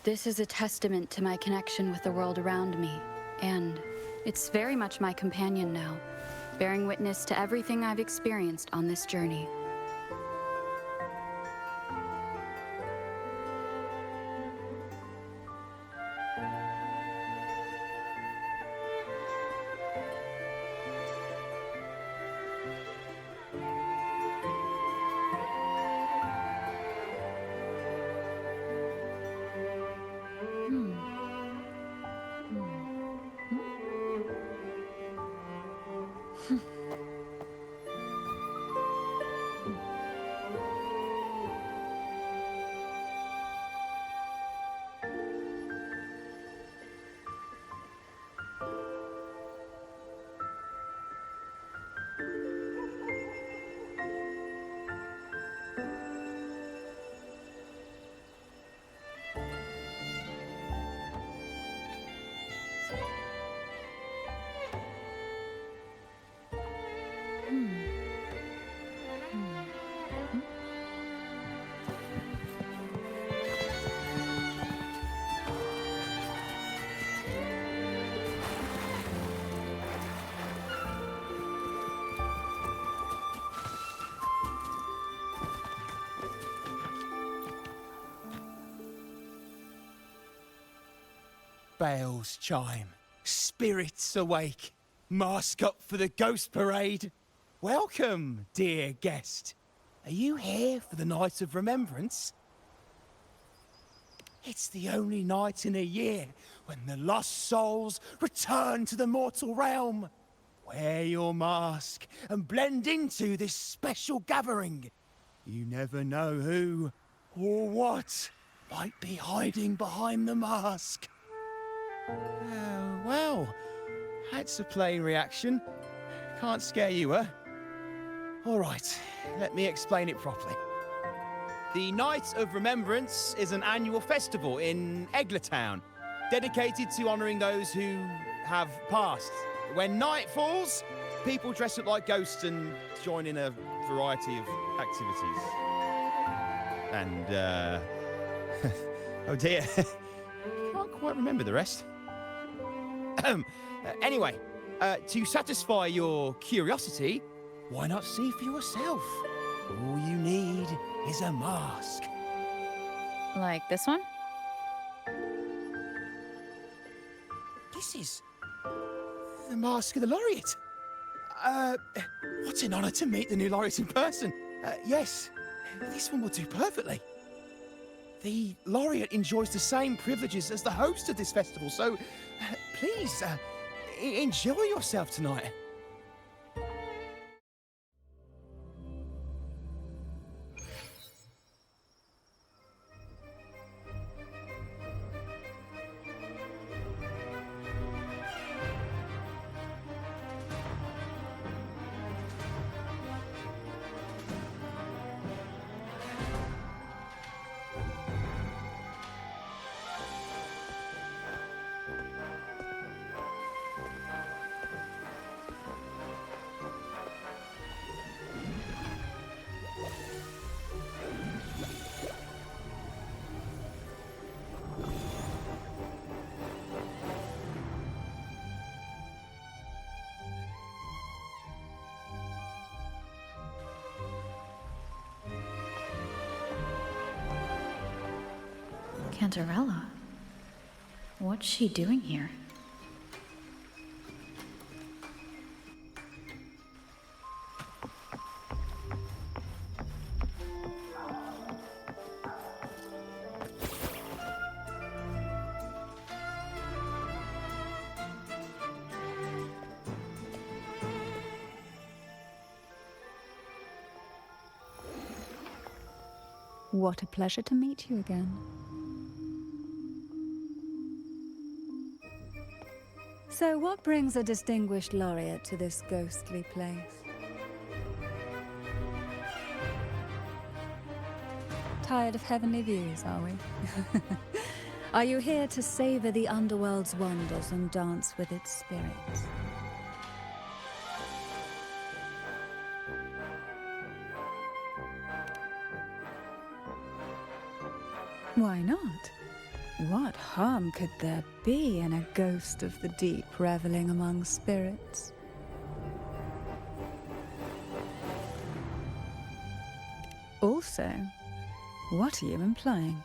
This is a testament to my connection with the world around me, and it's very much my companion now, bearing witness to everything I've experienced on this journey. Bells chime, spirits awake, mask up for the ghost parade. Welcome, dear guest. Are you here for the Night of Remembrance? It's the only night in a year when the lost souls return to the mortal realm. Wear your mask and blend into this special gathering. You never know who or what might be hiding behind the mask. Well, that's a plain reaction. Can't scare you, huh? All right, let me explain it properly. The Night of Remembrance is an annual festival in Eglertown, dedicated to honouring those who have passed. When night falls, people dress up like ghosts and join in a variety of activities. And, oh dear, can't quite remember the rest. Anyway, to satisfy your curiosity, why not see for yourself? All you need is a mask. Like this one? This is the mask of the laureate. What an honour to meet the new laureate in person. Yes, this one will do perfectly. The laureate enjoys the same privileges as the host of this festival, so please, enjoy yourself tonight. Cantarella? What's she doing here? What a pleasure to meet you again. So what brings a distinguished laureate to this ghostly place? Tired of heavenly views, are we? Are you here to savor the underworld's wonders and dance with its spirits? Why not? What harm could there be in a ghost of the deep reveling among spirits? Also, what are you implying?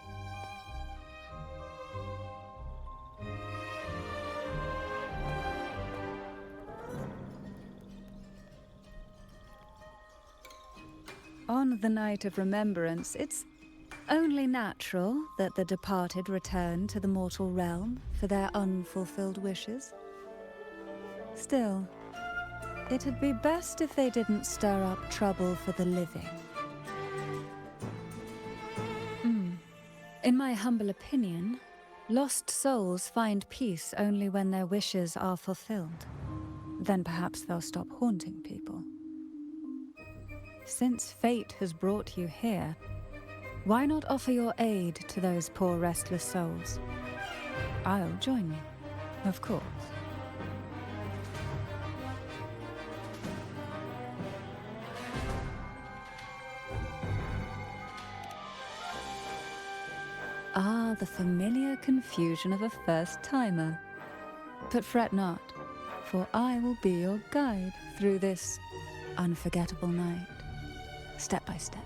On the night of remembrance, it's only natural that the departed return to the mortal realm for their unfulfilled wishes. Still, it'd be best if they didn't stir up trouble for the living. In my humble opinion, lost souls find peace only when their wishes are fulfilled. Then perhaps they'll stop haunting people. Since fate has brought you here, why not offer your aid to those poor restless souls? I'll join you, of course. Ah, the familiar confusion of a first-timer. But fret not, for I will be your guide through this unforgettable night, step by step.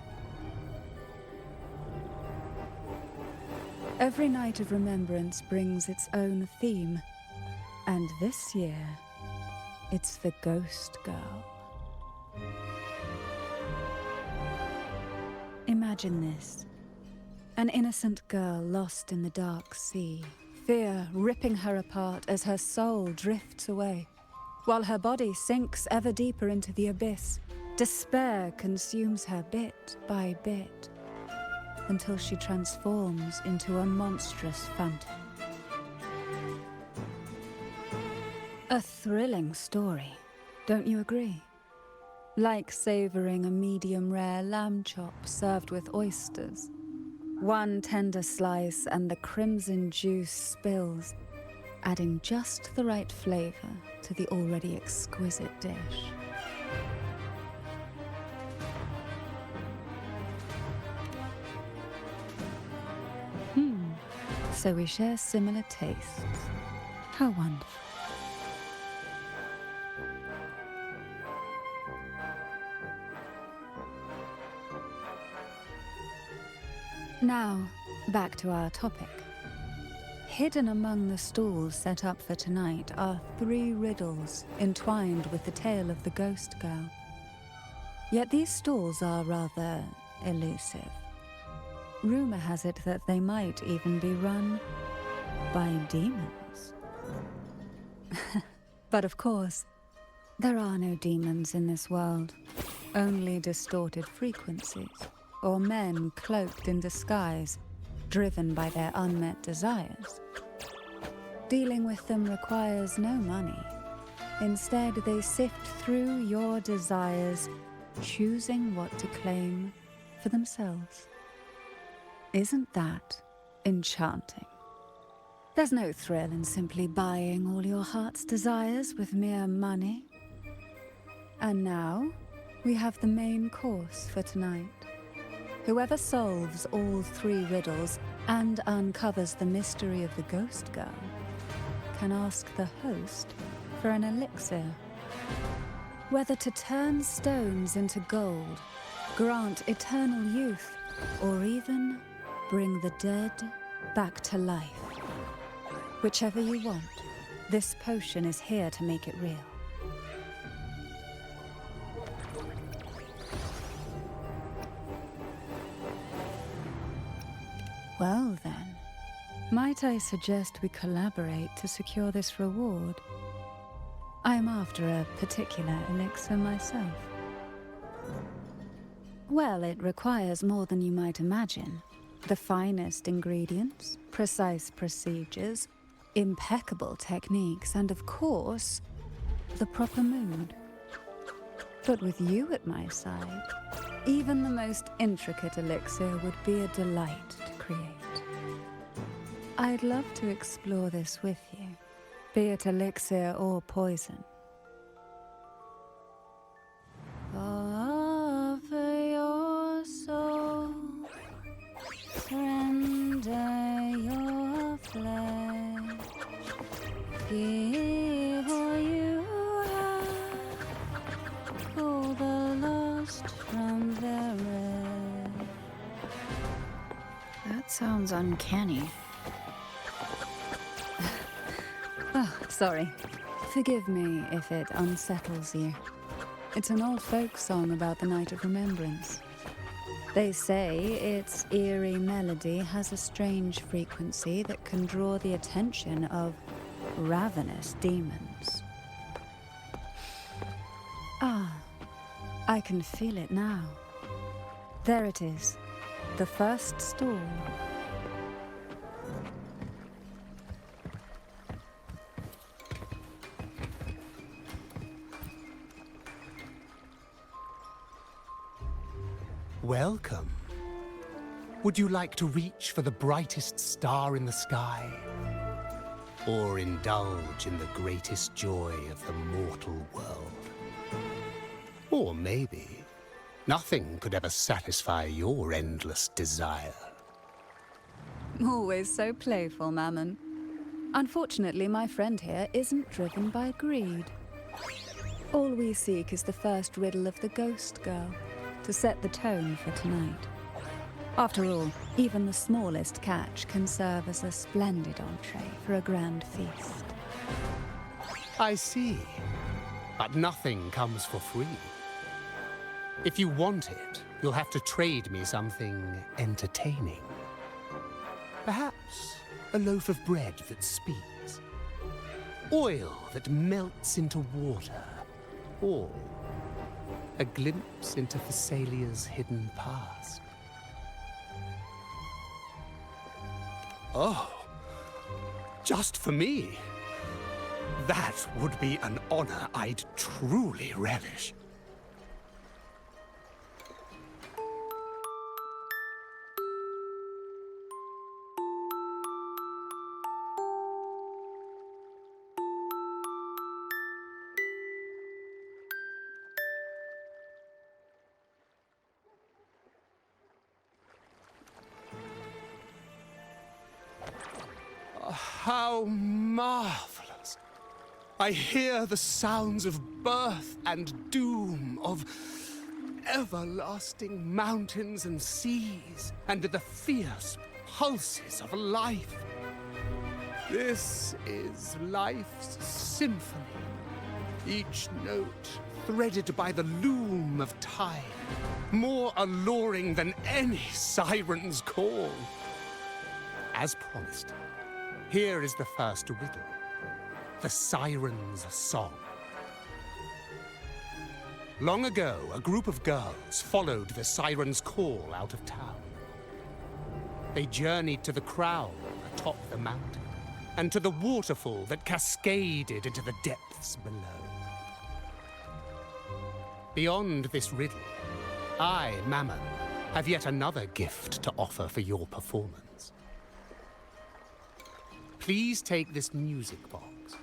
Every night of remembrance brings its own theme, and this year, it's the Ghost Girl. Imagine this. An innocent girl lost in the dark sea, fear ripping her apart as her soul drifts away, while her body sinks ever deeper into the abyss. Despair consumes her bit by bit, until she transforms into a monstrous phantom. A thrilling story, don't you agree? Like savoring a medium-rare lamb chop served with oysters. One tender slice and the crimson juice spills, adding just the right flavor to the already exquisite dish. So we share similar tastes. How wonderful. Now, back to our topic. Hidden among the stalls set up for tonight are 3 riddles entwined with the tale of the Ghost Girl. Yet these stalls are rather elusive. Rumor has it that they might even be run by demons. But of course, there are no demons in this world, only distorted frequencies, or men cloaked in disguise, driven by their unmet desires. Dealing with them requires no money. Instead, they sift through your desires, choosing what to claim for themselves. Isn't that enchanting? There's no thrill in simply buying all your heart's desires with mere money. And now, we have the main course for tonight. Whoever solves all 3 riddles and uncovers the mystery of the Ghost Girl can ask the host for an elixir. Whether to turn stones into gold, grant eternal youth, or even bring the dead back to life. Whichever you want, this potion is here to make it real. Well then, might I suggest we collaborate to secure this reward? I'm after a particular elixir myself. Well, it requires more than you might imagine. The finest ingredients, precise procedures, impeccable techniques, and of course, the proper mood. But with you at my side, even the most intricate elixir would be a delight to create. I'd love to explore this with you, be it elixir or poison. Offer your soul, surrender your sounds uncanny. Oh, sorry. Forgive me if it unsettles you. It's an old folk song about the Night of Remembrance. They say its eerie melody has a strange frequency that can draw the attention of ravenous demons. Ah, I can feel it now. There it is, the first stall. Welcome. Would you like to reach for the brightest star in the sky? Or indulge in the greatest joy of the mortal world? Or maybe nothing could ever satisfy your endless desire. Always so playful, Mammon. Unfortunately, my friend here isn't driven by greed. All we seek is the first riddle of the Ghost Girl, to set the tone for tonight. After all, even the smallest catch can serve as a splendid entree for a grand feast. I see. But nothing comes for free. If you want it, you'll have to trade me something entertaining. Perhaps a loaf of bread that speaks. Oil that melts into water. Or a glimpse into Thessalia's hidden past. Oh, just for me? That would be an honor I'd truly relish. How marvelous! I hear the sounds of birth and doom, of everlasting mountains and seas, and the fierce pulses of life. This is life's symphony, each note threaded by the loom of time, more alluring than any siren's call. As promised, here is the first riddle, the Siren's Song. Long ago, a group of girls followed the Siren's call out of town. They journeyed to the crown atop the mountain, and to the waterfall that cascaded into the depths below. Beyond this riddle, I, Mammon, have yet another gift to offer for your performance. Please take this music box.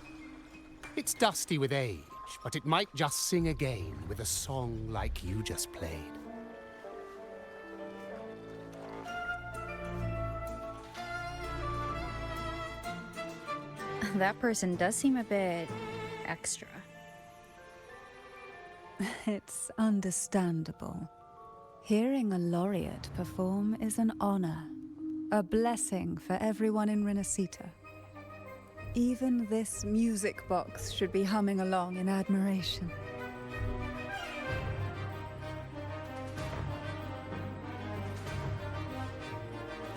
It's dusty with age, but it might just sing again with a song like you just played. That person does seem a bit extra. It's understandable. Hearing a laureate perform is an honor, a blessing for everyone in Renacita. Even this music box should be humming along in admiration.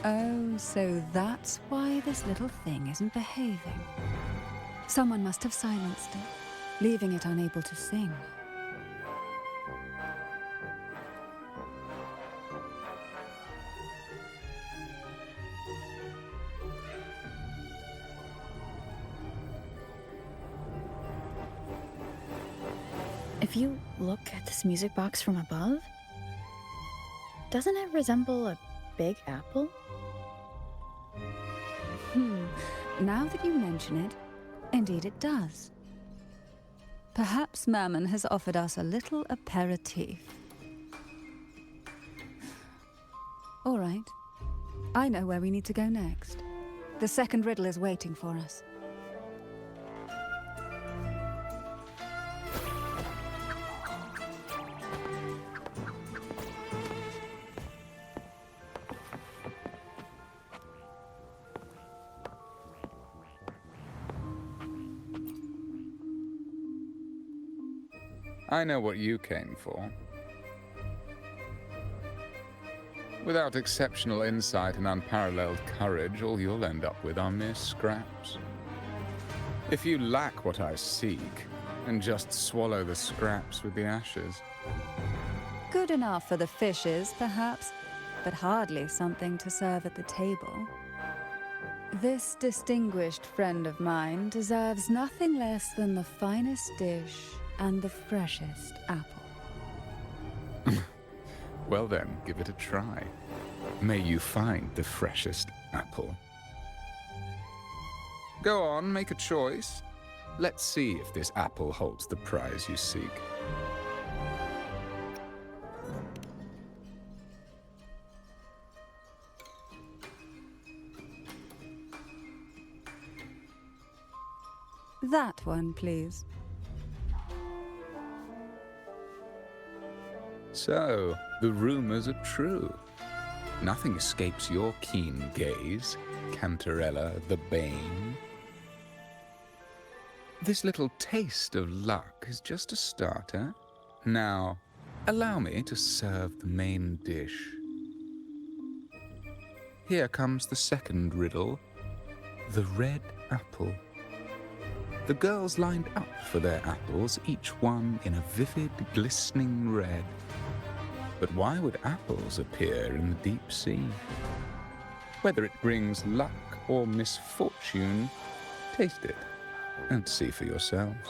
Oh, so that's why this little thing isn't behaving. Someone must have silenced it, leaving it unable to sing. If you look at this music box from above, doesn't it resemble a big apple? Now that you mention it, indeed it does. Perhaps Mammon has offered us a little aperitif. All right. I know where we need to go next. The second riddle is waiting for us. I know what you came for. Without exceptional insight and unparalleled courage, all you'll end up with are mere scraps. If you lack what I seek, then just swallow the scraps with the ashes. Good enough for the fishes, perhaps, but hardly something to serve at the table. This distinguished friend of mine deserves nothing less than the finest dish and the freshest apple. Well then, give it a try. May you find the freshest apple. Go on, make a choice. Let's see if this apple holds the prize you seek. That one, please. So, the rumors are true. Nothing escapes your keen gaze, Cantarella the Bane. This little taste of luck is just a starter. Now, allow me to serve the main dish. Here comes the second riddle, the red apple. The girls lined up for their apples, each one in a vivid, glistening red. But why would apples appear in the deep sea? Whether it brings luck or misfortune, taste it and see for yourselves.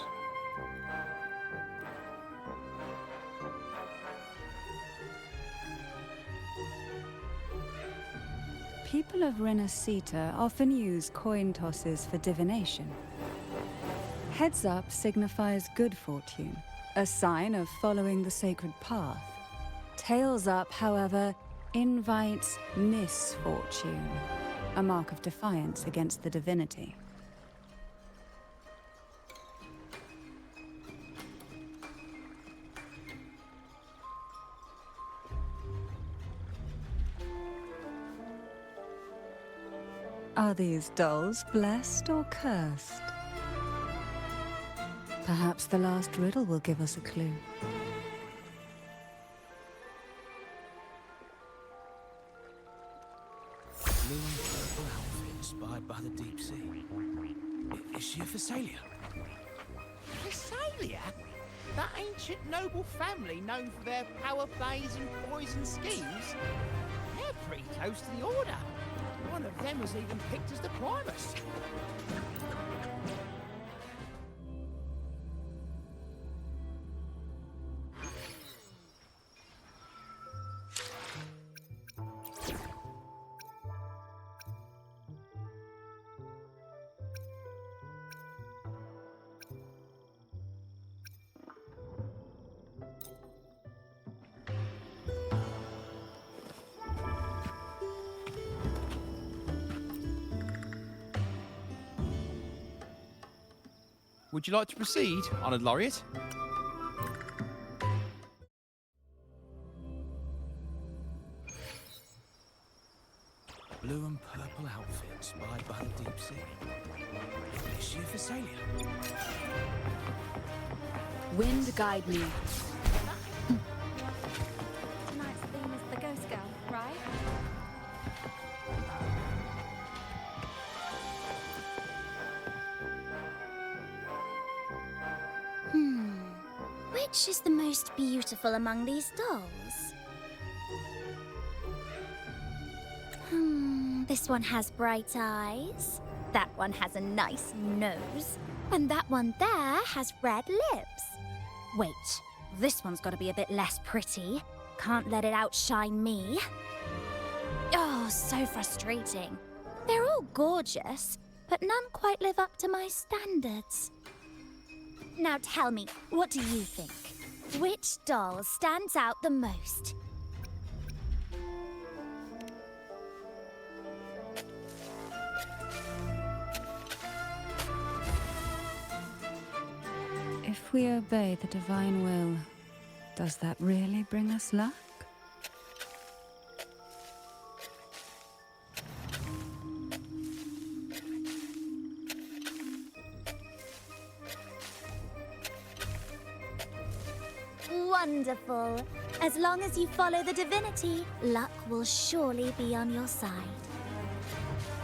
People of Renacita often use coin tosses for divination. Heads up signifies good fortune, a sign of following the sacred path. Tails up, however, invites misfortune, a mark of defiance against the divinity. Are these dolls blessed or cursed? Perhaps the last riddle will give us a clue. Blue and purple outfit inspired by the deep sea. Is she a Phasalia? Phasalia? That ancient noble family known for their power plays and poison schemes? They're pretty close to the Order. One of them was even picked as the Primus. Would you like to proceed, Honoured Laureate? Blue and purple outfit inspired by the deep sea. Is she a Phasalia? Wind guide me. Tonight's theme is the Ghost Girl, right? Which is the most beautiful among these dolls? This one has bright eyes. That one has a nice nose. And that one there has red lips. Wait, this one's got to be a bit less pretty. Can't let it outshine me. Oh, so frustrating. They're all gorgeous, but none quite live up to my standards. Now tell me, what do you think? Which doll stands out the most? If we obey the divine will, does that really bring us luck? Wonderful. As long as you follow the divinity, luck will surely be on your side.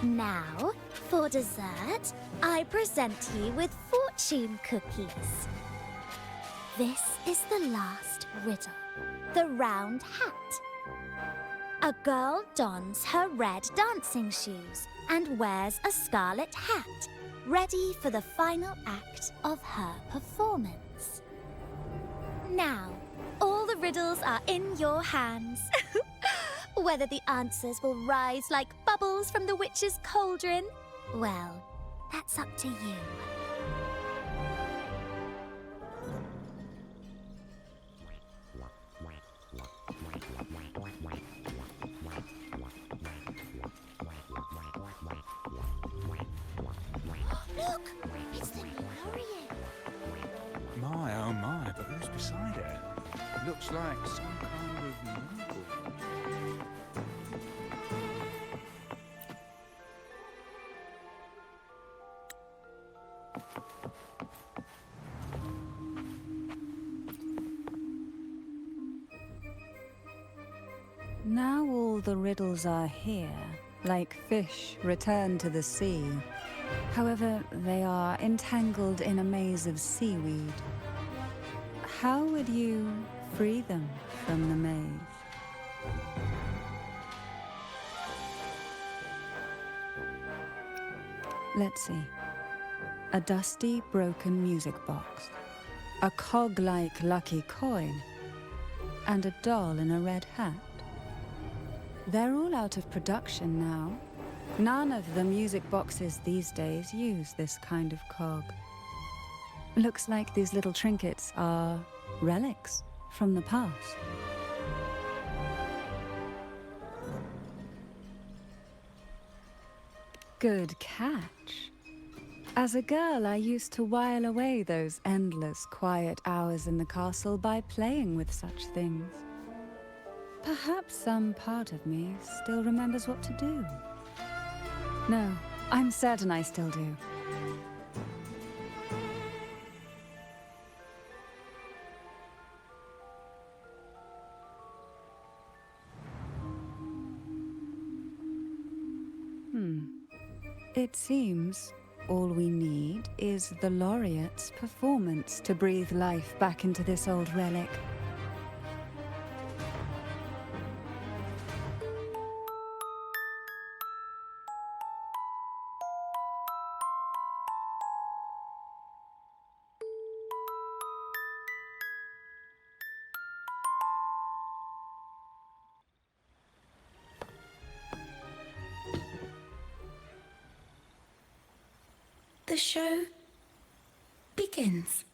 Now, for dessert, I present you with fortune cookies. This is the last riddle, the round hat. A girl dons her red dancing shoes and wears a scarlet hat, ready for the final act of her performance. Now, all the riddles are in your hands. Whether the answers will rise like bubbles from the witch's cauldron, well, that's up to you. Look! It's the Lorien! My, oh my, but who's beside her? Looks like some kind of noble. Now all the riddles are here, like fish returned to the sea. However, they are entangled in a maze of seaweed. How would you free them from the maze? Let's see. A dusty, broken music box. A cog-like lucky coin. And a doll in a red hat. They're all out of production now. None of the music boxes these days use this kind of cog. Looks like these little trinkets are relics from the past. Good catch. As a girl, I used to while away those endless, quiet hours in the castle by playing with such things. Perhaps some part of me still remembers what to do. No, I'm certain I still do. It seems all we need is the laureate's performance to breathe life back into this old relic. The show begins.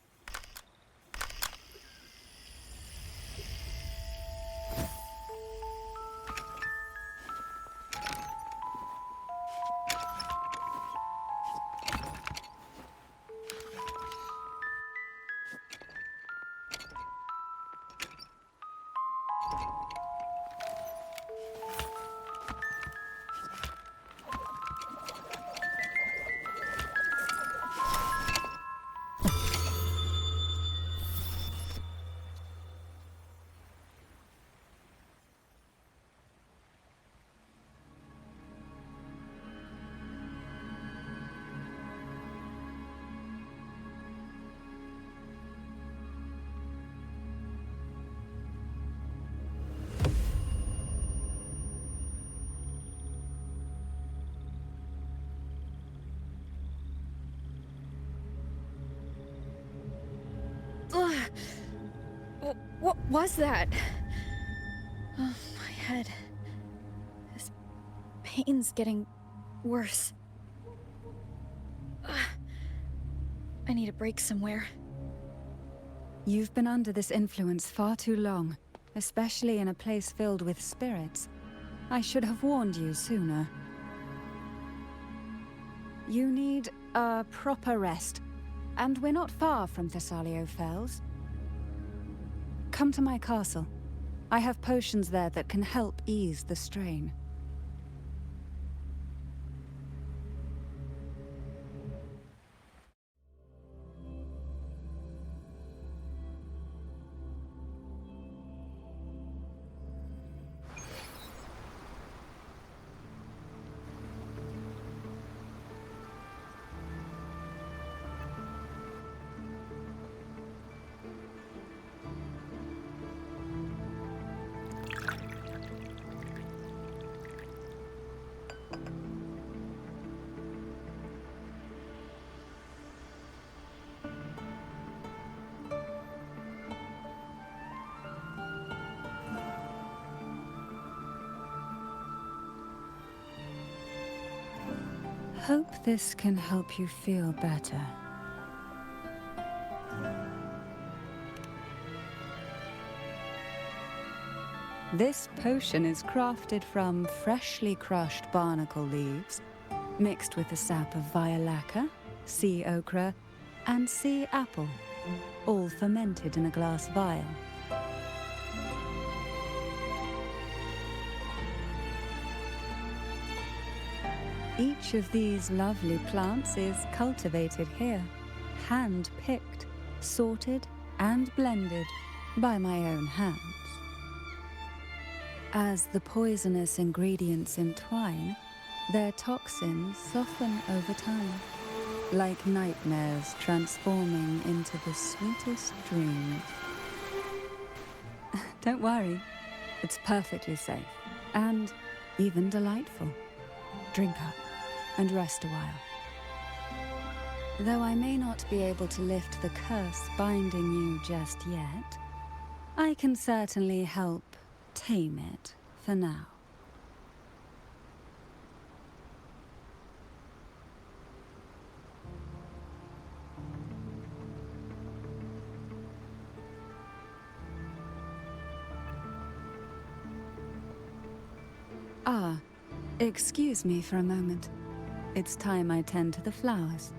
What was that? Oh, my head. This pain's getting worse. I need a break somewhere. You've been under this influence far too long, especially in a place filled with spirits. I should have warned you sooner. You need a proper rest, and we're not far from Thessalio Fells. Come to my castle. I have potions there that can help ease the strain. hope this can help you feel better. This potion is crafted from freshly crushed barnacle leaves, mixed with the sap of violaca, sea okra, and sea apple, all fermented in a glass vial. Each of these lovely plants is cultivated here, hand-picked, sorted, and blended by my own hands. As the poisonous ingredients entwine, their toxins soften over time, like nightmares transforming into the sweetest dreams. Don't worry, it's perfectly safe and even delightful. Drink up and rest a while. Though I may not be able to lift the curse binding you just yet, I can certainly help tame it for now. Ah, excuse me for a moment. It's time I tend to the flowers.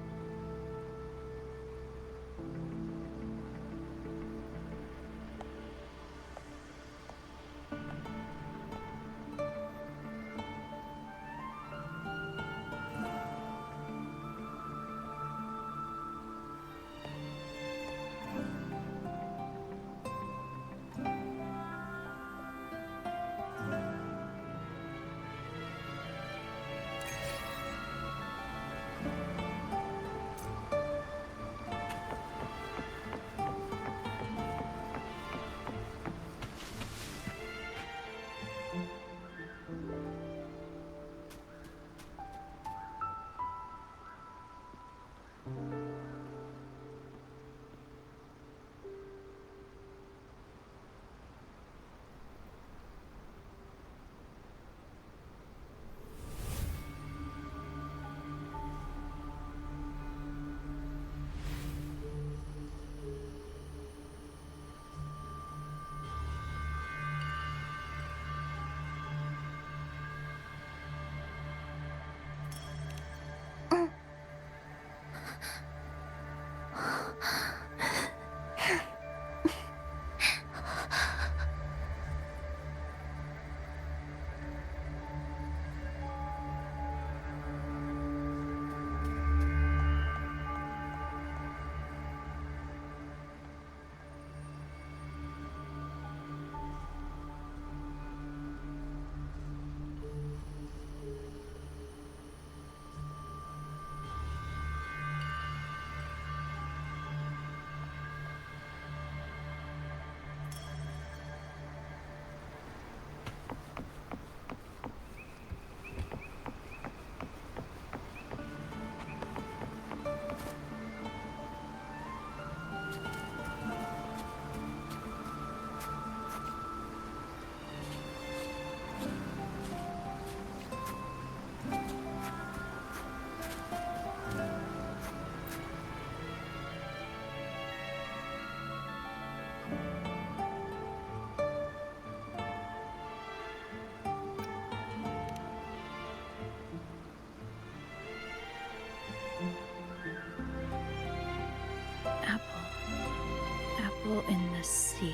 Apple in the sea.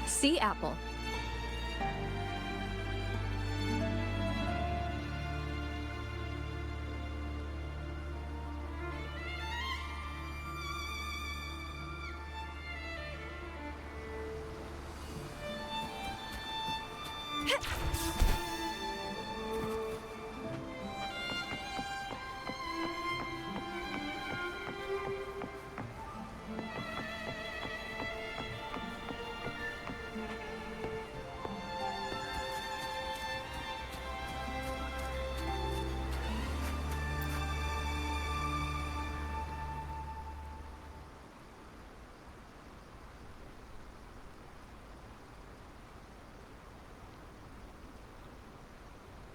Sea apple.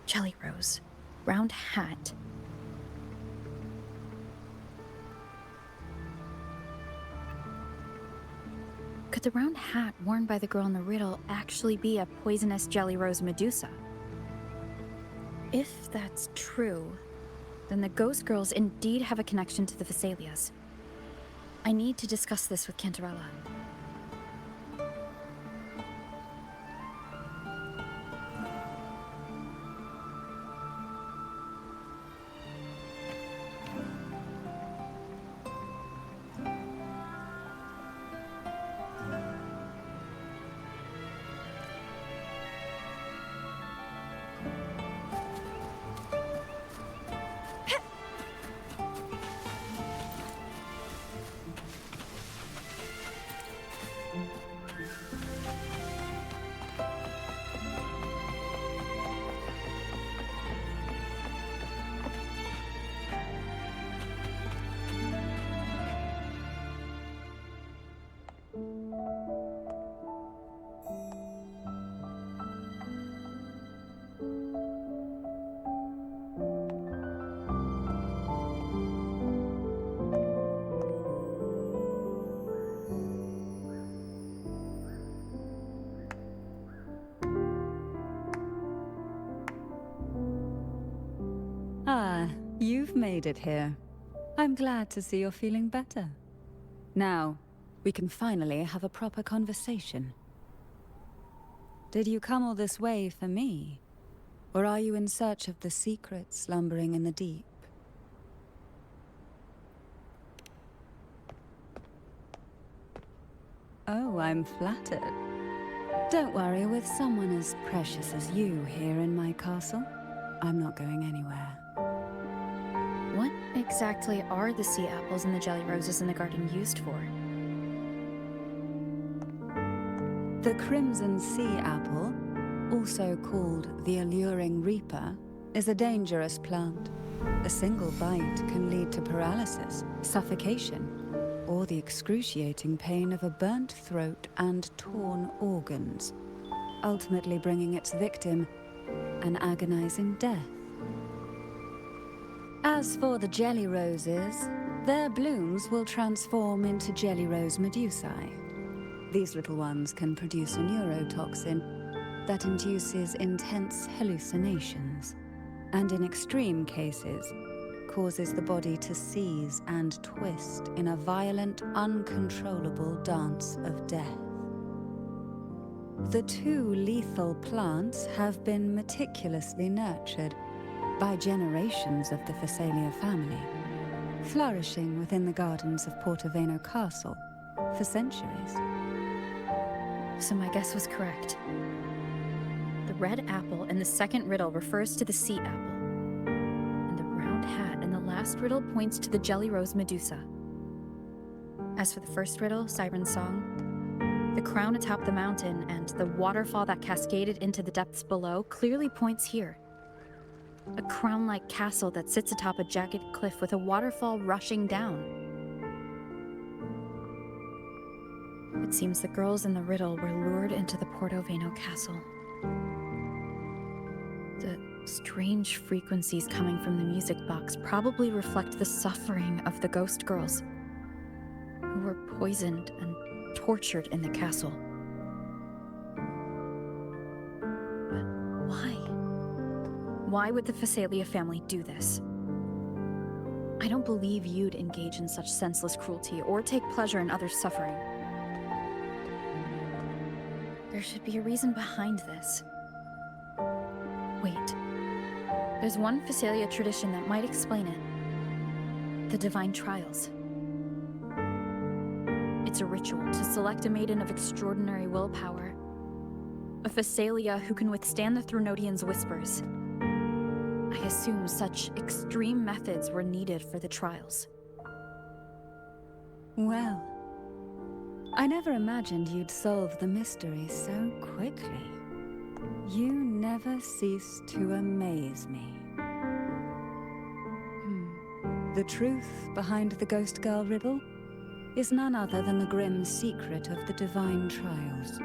Jelly Rose. Round hat. Could the round hat worn by the girl in the riddle actually be a poisonous jelly rose Medusa? If that's true, then the ghost girls indeed have a connection to the Thessalias. I need to discuss this with Cantarella. Ah, you've made it here. I'm glad to see you're feeling better. Now, we can finally have a proper conversation. Did you come all this way for me? Or are you in search of the secrets slumbering in the deep? Oh, I'm flattered. Don't worry, with someone as precious as you here in my castle, I'm not going anywhere. What exactly are the sea apples and the jelly roses in the garden used for? The crimson sea apple, also called the alluring reaper, is a dangerous plant. A single bite can lead to paralysis, suffocation, or the excruciating pain of a burnt throat and torn organs, ultimately bringing its victim an agonizing death. As for the jelly roses, their blooms will transform into jelly rose medusae. These little ones can produce a neurotoxin that induces intense hallucinations, and in extreme cases, causes the body to seize and twist in a violent, uncontrollable dance of death. The two lethal plants have been meticulously nurtured by generations of the Thessalia family, flourishing within the gardens of Portoveno Castle for centuries. So my guess was correct. The red apple in the second riddle refers to the sea apple, and the round hat in the last riddle points to the jelly rose Medusa. As for the first riddle, Siren's Song, the crown atop the mountain and the waterfall that cascaded into the depths below clearly points here. A crown-like castle that sits atop a jagged cliff with a waterfall rushing down. It seems the girls in the riddle were lured into the Portoveno castle. The strange frequencies coming from the music box probably reflect the suffering of the ghost girls, who were poisoned and tortured in the castle. But why? Why would the Thessalia family do this? I don't believe you'd engage in such senseless cruelty or take pleasure in others' suffering. There should be a reason behind this. Wait. There's one Thessalia tradition that might explain it. The Divine Trials. It's a ritual to select a maiden of extraordinary willpower. A Thessalia who can withstand the Threnodians' whispers. I assume such extreme methods were needed for the trials. Well, I never imagined you'd solve the mystery so quickly. You never cease to amaze me. The truth behind the Ghost Girl riddle is none other than the grim secret of the Divine Trials.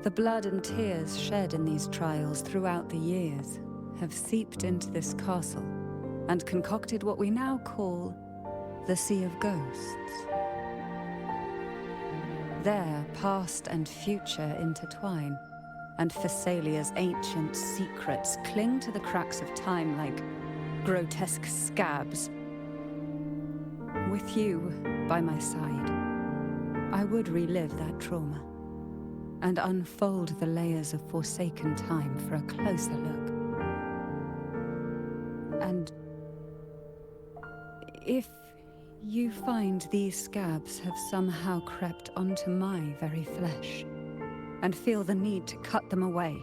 The blood and tears shed in these trials throughout the years have seeped into this castle and concocted what we now call the Sea of Ghosts. There, past and future intertwine, and Thessalia's ancient secrets cling to the cracks of time like grotesque scabs. With you by my side, I would relive that trauma and unfold the layers of forsaken time for a closer look. And if you find these scabs have somehow crept onto my very flesh and feel the need to cut them away,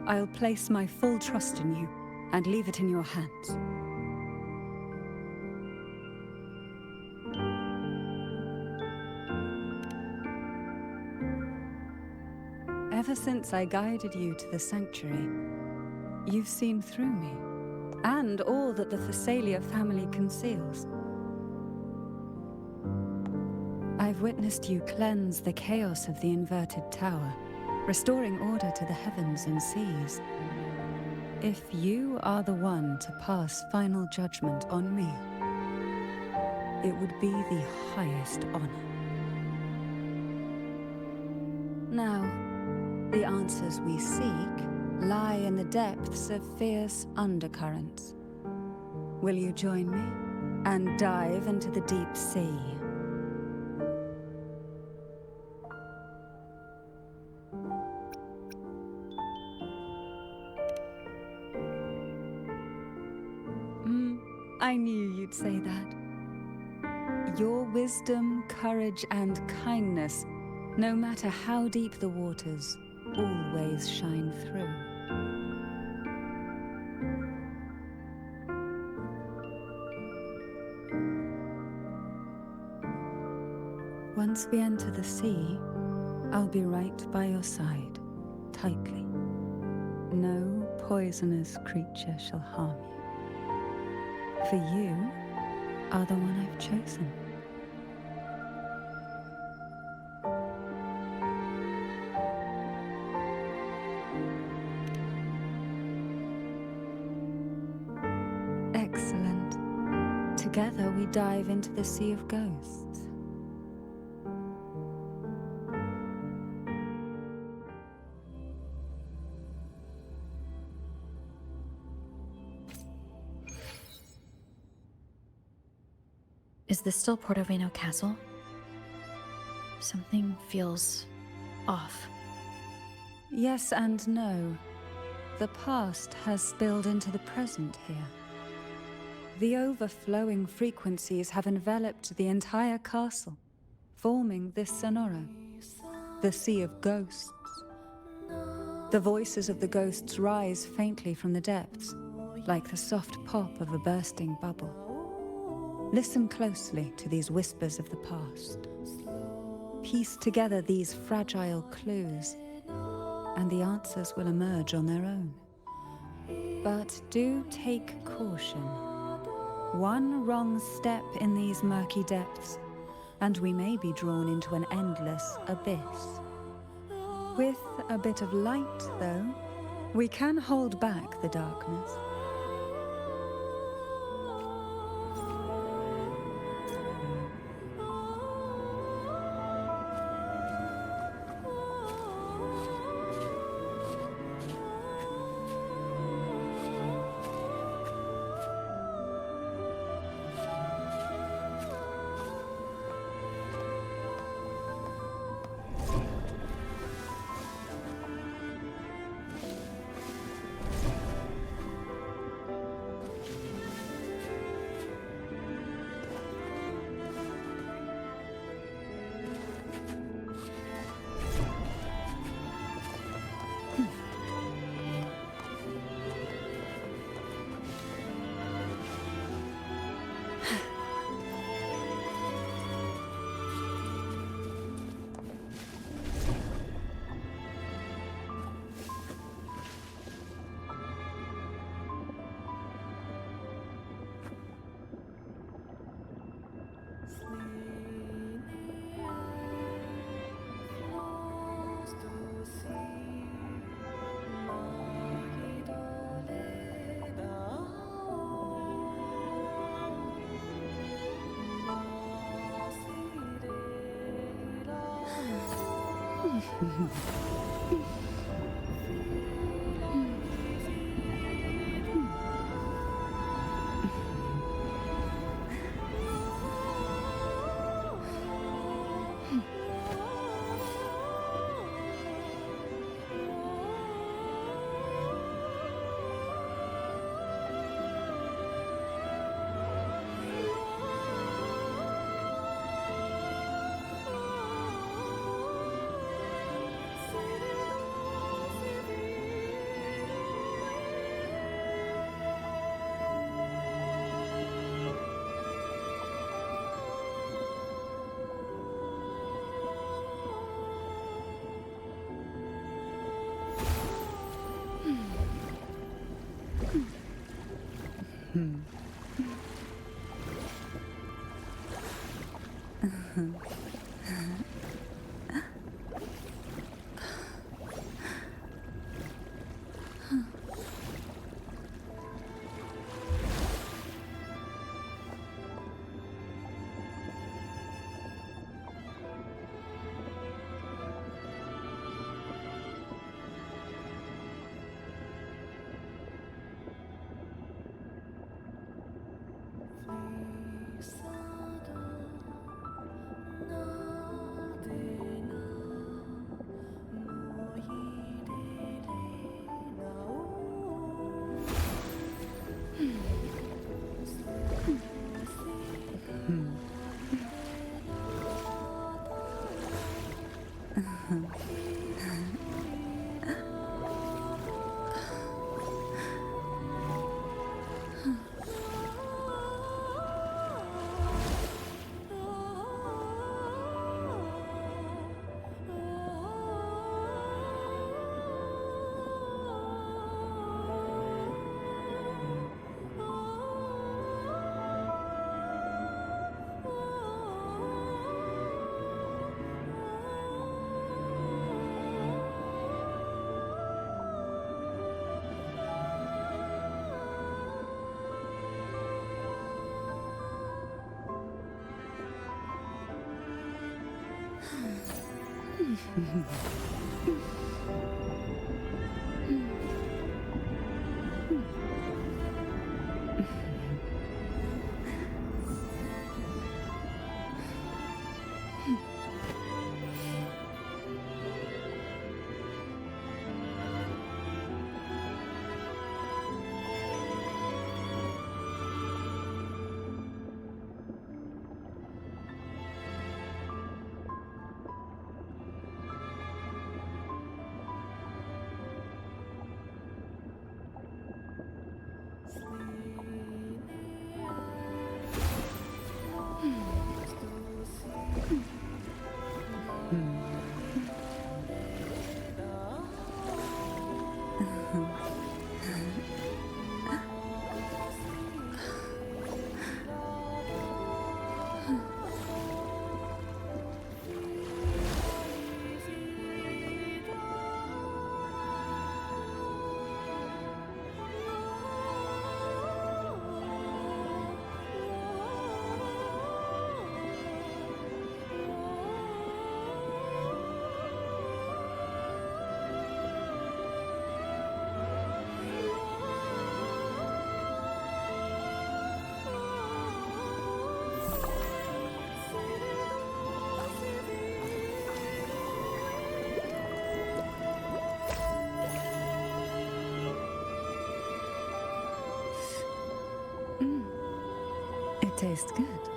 I'll place my full trust in you and leave it in your hands. Ever since I guided you to the sanctuary, you've seen through me, and all that the Thessalia family conceals. I've witnessed you cleanse the chaos of the inverted tower, restoring order to the heavens and seas. If you are the one to pass final judgment on me, it would be the highest honor. Now, the answers we seek lie in the depths of fierce undercurrents. Will you join me and dive into the deep sea? I knew you'd say that. Your wisdom, courage, and kindness, no matter how deep the waters, always shine through. Once we enter the sea, I'll be right by your side, tightly. No poisonous creature shall harm you. For you are the one I've chosen. Excellent. Together we dive into the Sea of Ghosts. Is this still Portoveno Castle? Something feels off. Yes and no. The past has spilled into the present here. The overflowing frequencies have enveloped the entire castle, forming this sonoro, the Sea of Ghosts. The voices of the ghosts rise faintly from the depths, like the soft pop of a bursting bubble. Listen closely to these whispers of the past. Piece together these fragile clues, and the answers will emerge on their own. But do take caution. One wrong step in these murky depths, and we may be drawn into an endless abyss. With a bit of light, though, we can hold back the darkness. It tastes good.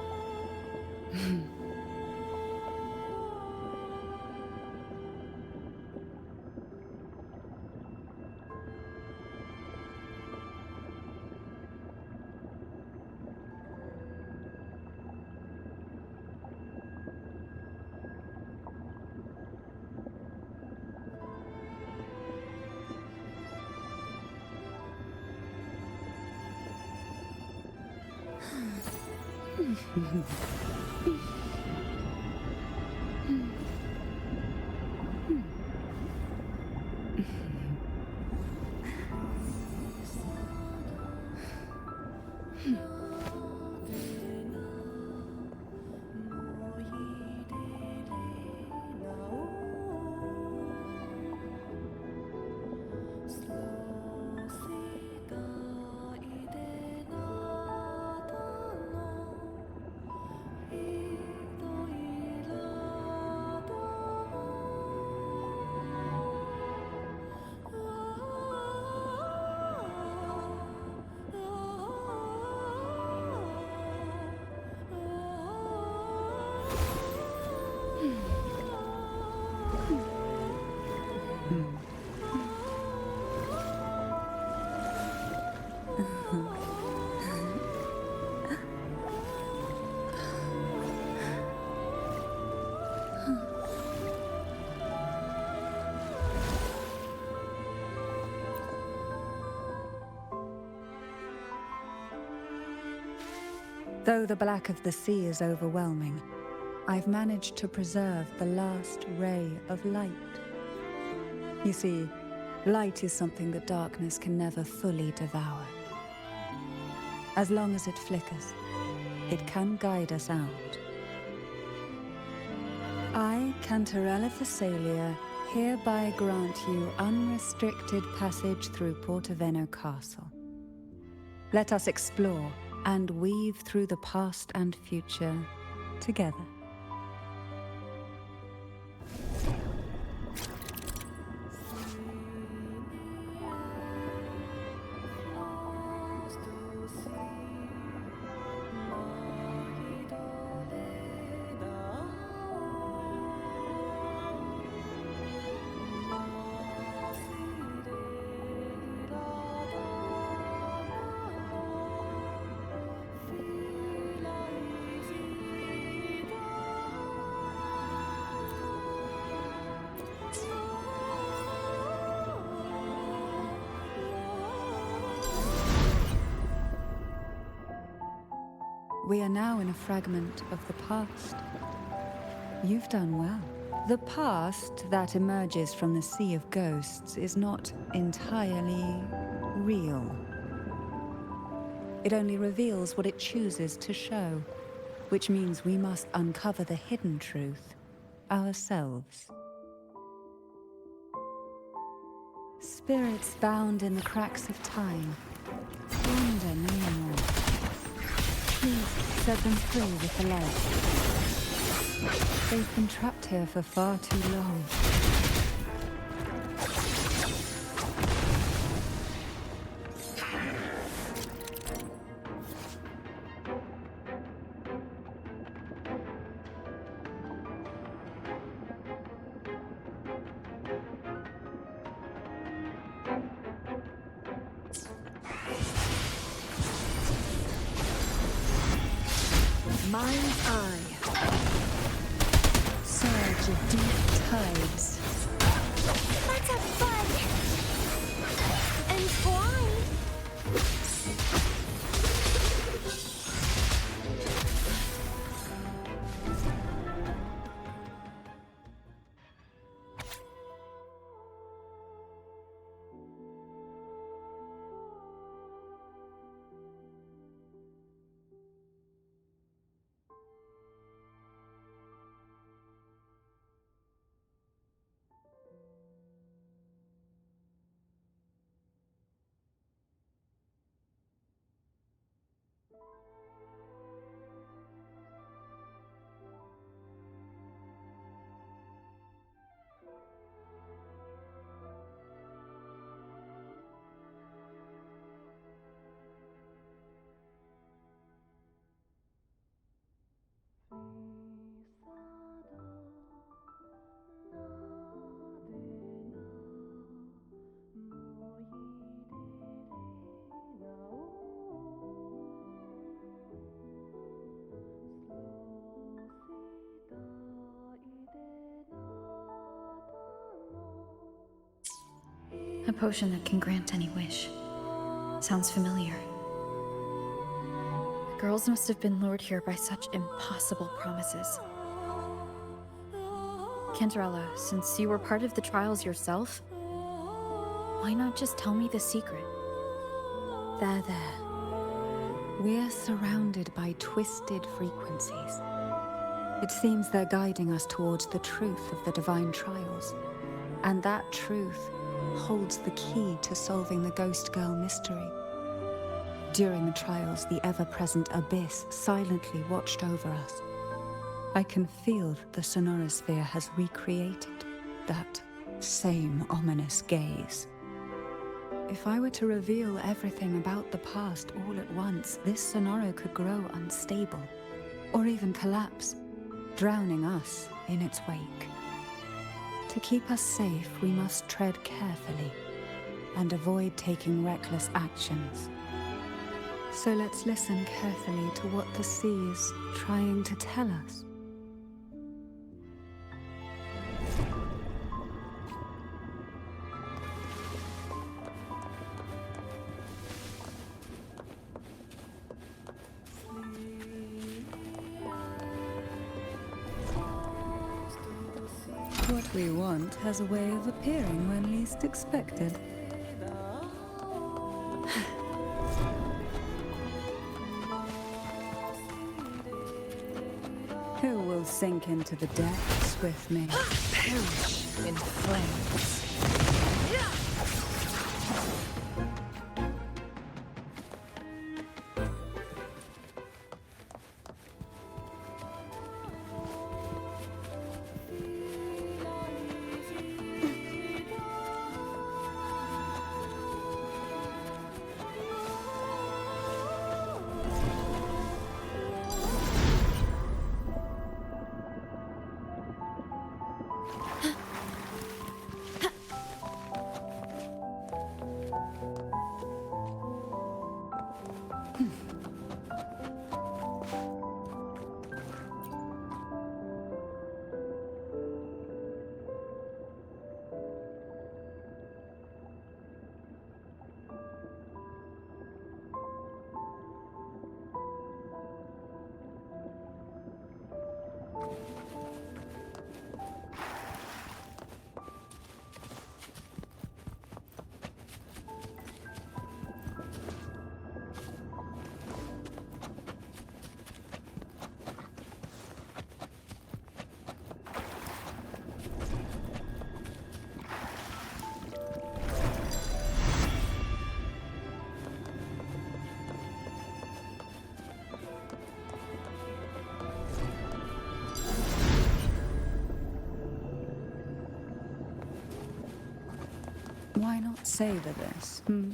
Though the black of the sea is overwhelming, I've managed to preserve the last ray of light. You see, light is something that darkness can never fully devour. As long as it flickers, it can guide us out. I, Cantarella Thessalia, hereby grant you unrestricted passage through Portoveno Castle. Let us explore and weave through the past and future together. We are now in a fragment of the past. You've done well. The past that emerges from the Sea of Ghosts is not entirely real. It only reveals what it chooses to show, which means we must uncover the hidden truth ourselves. Spirits bound in the cracks of time, wander no more. Please set them free with the light. They've been trapped here for far too long. Mind's eye. Surge of deep tides. Let's have fun! Entwine! A potion that can grant any wish. Sounds familiar. The girls must have been lured here by such impossible promises. Cantarella, since you were part of the trials yourself, why not just tell me the secret? There. We're surrounded by twisted frequencies. It seems they're guiding us towards the truth of the divine trials. And that truth holds the key to solving the Ghost Girl mystery. During the trials, the ever-present abyss silently watched over us. I can feel that the sonorosphere has recreated that same ominous gaze. If I were to reveal everything about the past all at once, this sonoro could grow unstable, or even collapse, drowning us in its wake. To keep us safe, we must tread carefully and avoid taking reckless actions. So let's listen carefully to what the sea is trying to tell us. What we want has a way of appearing when least expected. Who will sink into the depths with me? Perish in flames. Why not savor this, hmm?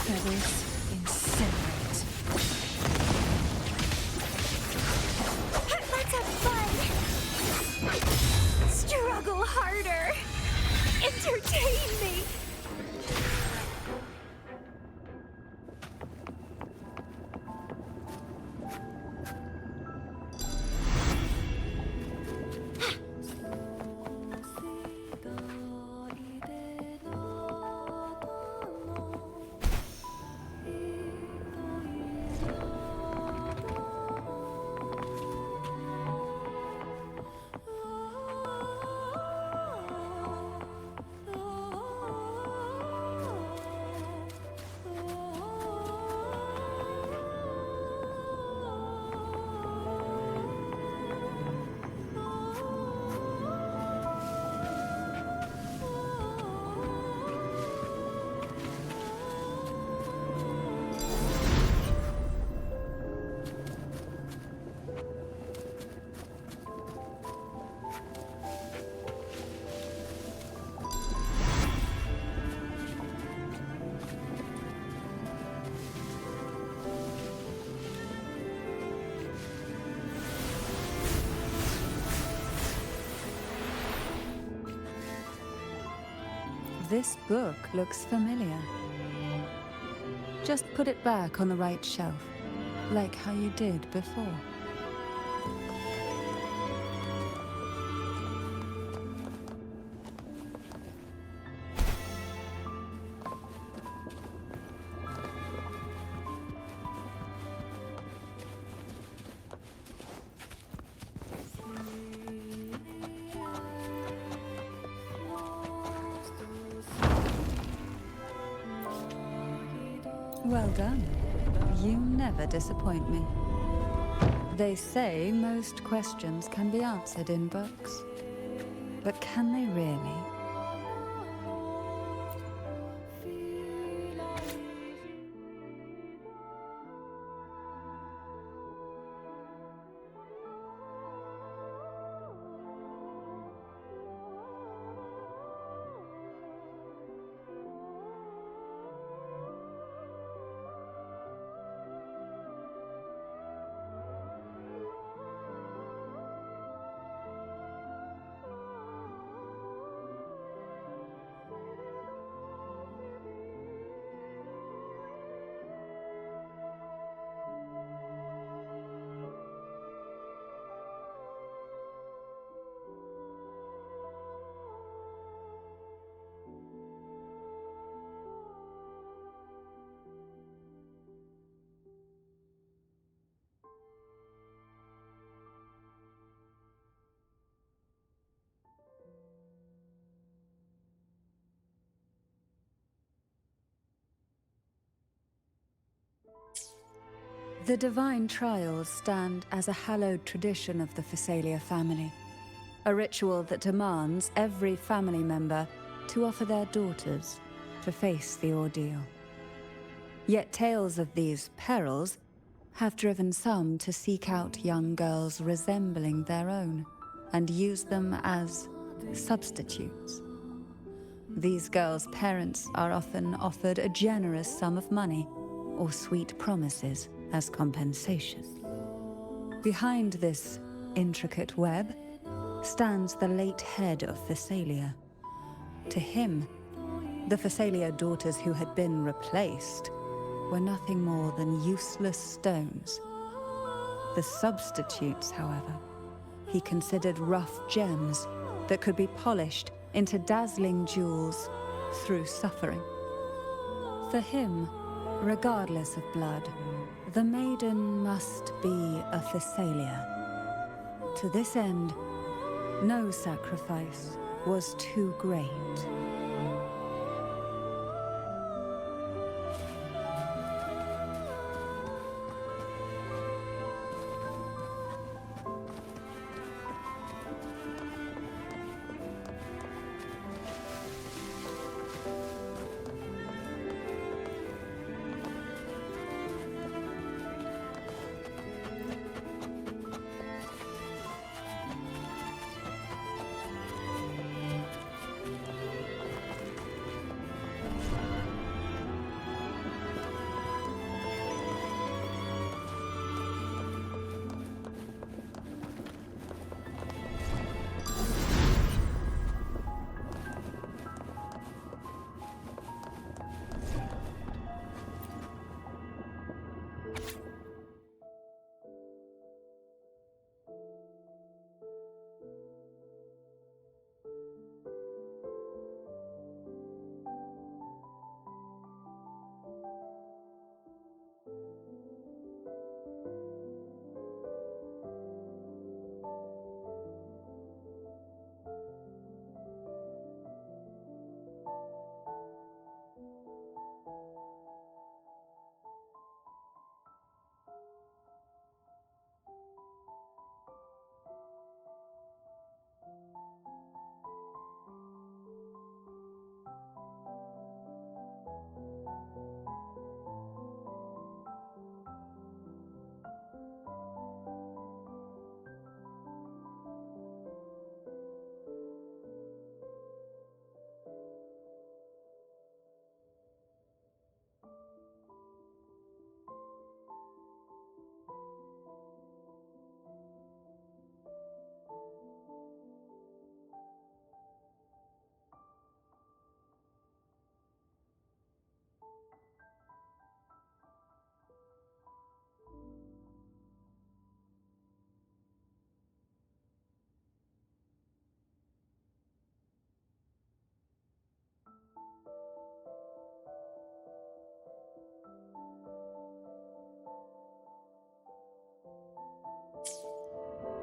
Feathers incinerate. Let's have fun! Struggle harder! Entertain me! This book looks familiar. Just put it back on the right shelf, like how you did before. Well done. You never disappoint me. They say most questions can be answered in books. But can they really? The divine trials stand as a hallowed tradition of the Phasalia family, a ritual that demands every family member to offer their daughters to face the ordeal. Yet tales of these perils have driven some to seek out young girls resembling their own and use them as substitutes. These girls' parents are often offered a generous sum of money or sweet promises as compensation. Behind this intricate web stands the late head of Phasalia. To him, the Phasalia daughters who had been replaced were nothing more than useless stones. The substitutes, however, he considered rough gems that could be polished into dazzling jewels through suffering. For him, regardless of blood, the maiden must be a Phasalia. To this end, no sacrifice was too great.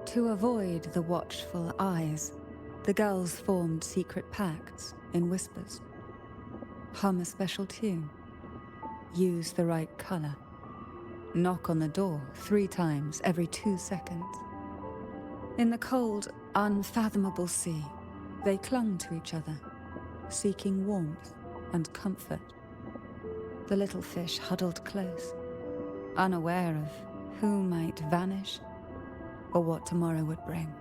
To avoid the watchful eyes, the girls formed secret pacts in whispers. Hum a special tune. Use the right color. Knock on the door 3 times every 2 seconds. In the cold, unfathomable sea, they clung to each other, seeking warmth and comfort. The little fish huddled close, unaware of who might vanish or what tomorrow would bring.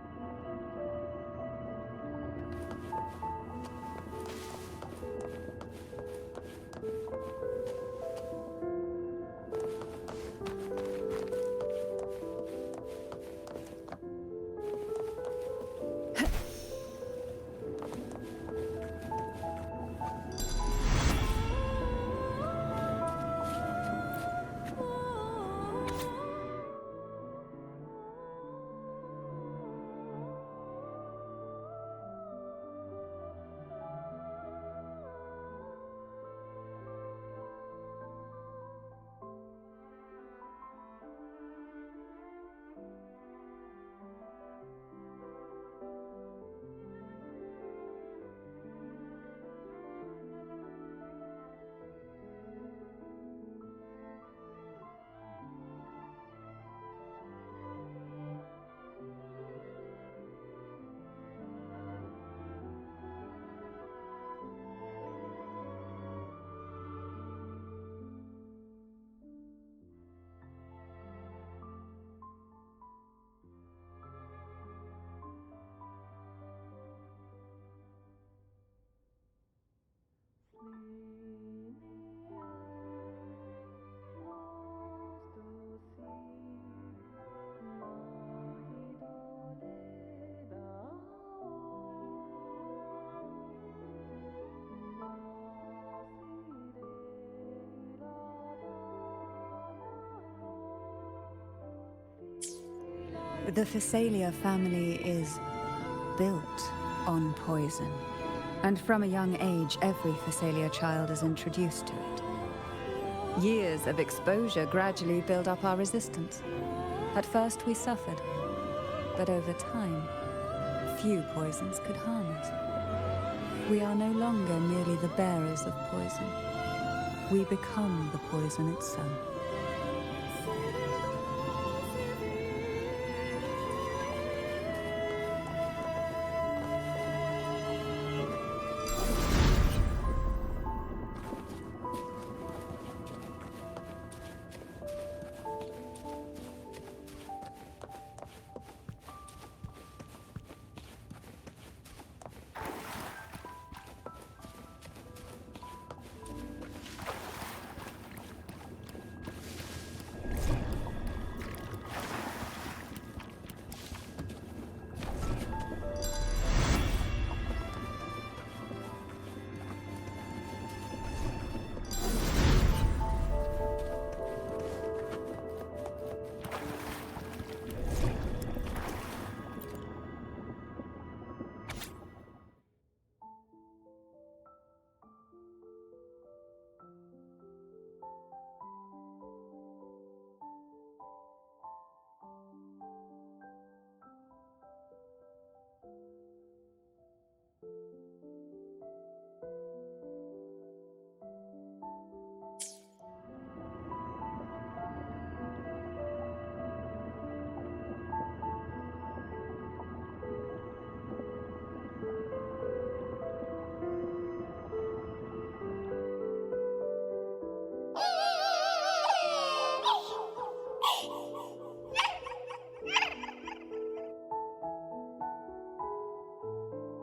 The Phasalia family is built on poison. And from a young age, every Phasalia child is introduced to it. Years of exposure gradually build up our resistance. At first we suffered, but over time, few poisons could harm us. We are no longer merely the bearers of poison. We become the poison itself.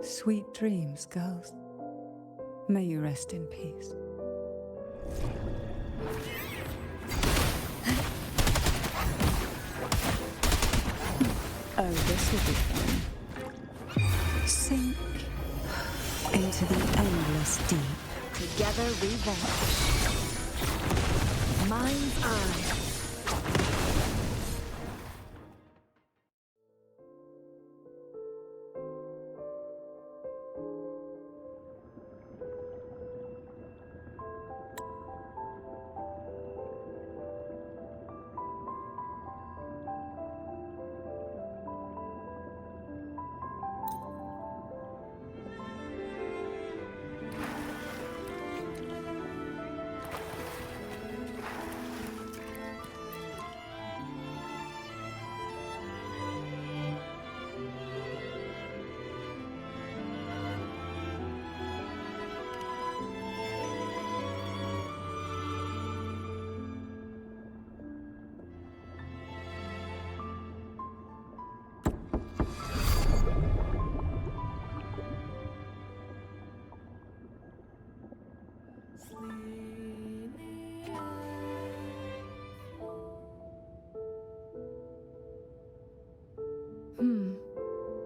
Sweet dreams, girls. May you rest in peace. Oh, this will be fun. Sink into the endless deep. Together we vanish. Mind's eye.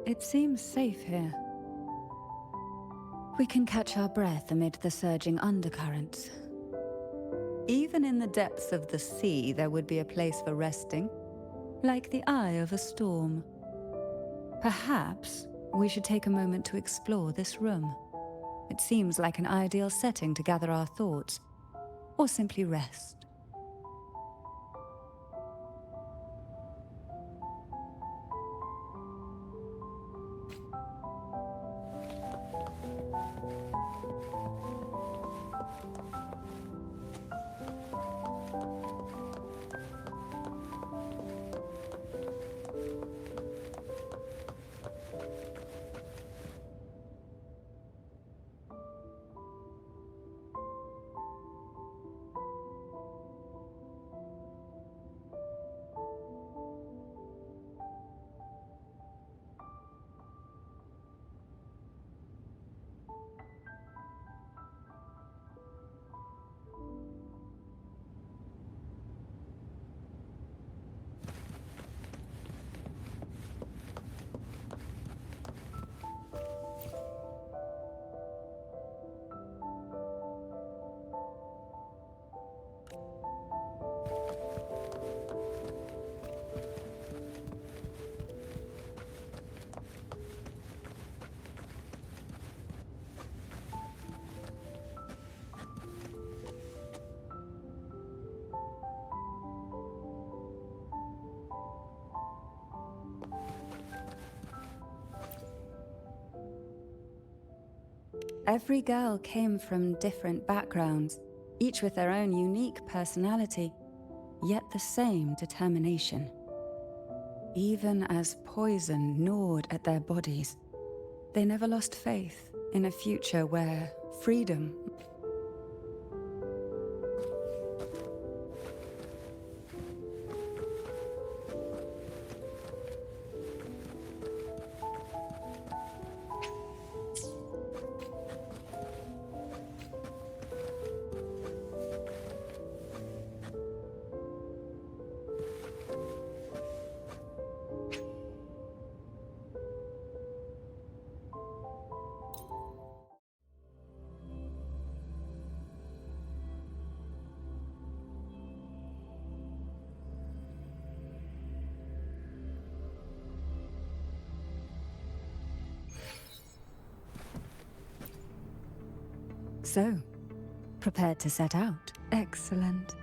It seems safe here. We can catch our breath amid the surging undercurrents. Even in the depths of the sea, there would be a place for resting, like the eye of a storm. Perhaps we should take a moment to explore this room. It seems like an ideal setting to gather our thoughts, or simply rest. Every girl came from different backgrounds, each with their own unique personality, yet the same determination. Even as poison gnawed at their bodies, they never lost faith in a future where freedom. So, prepared to set out? Excellent.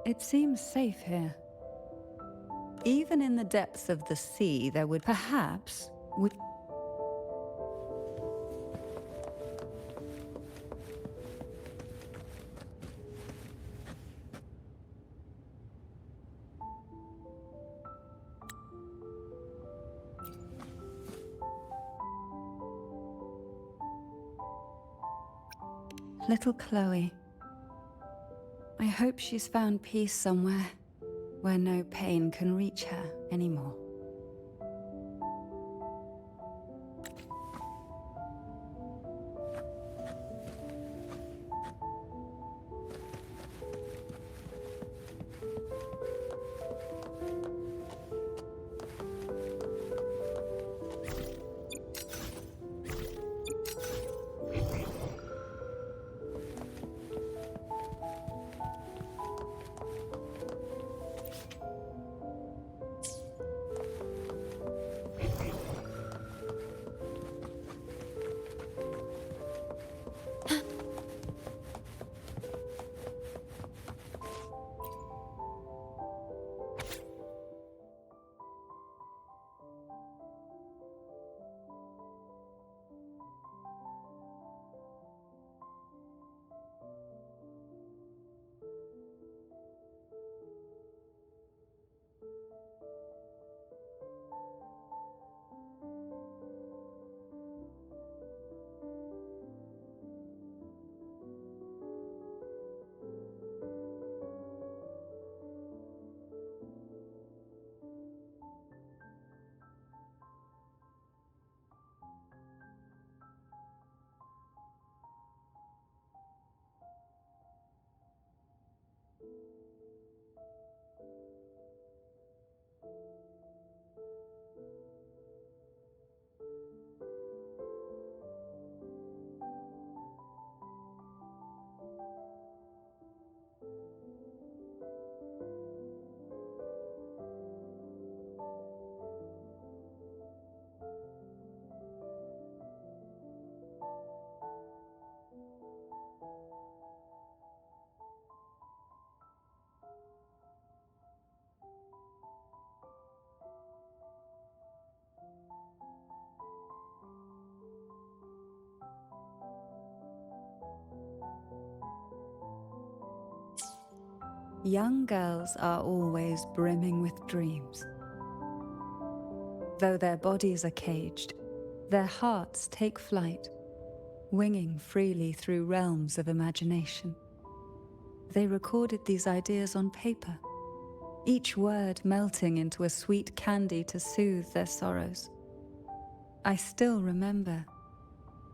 It seems safe here. Even in the depths of the sea, there would perhaps would. Little Chloe. I hope she's found peace somewhere where no pain can reach her anymore. Young girls are always brimming with dreams. Though their bodies are caged, their hearts take flight, winging freely through realms of imagination. They recorded these ideas on paper, each word melting into a sweet candy to soothe their sorrows. I still remember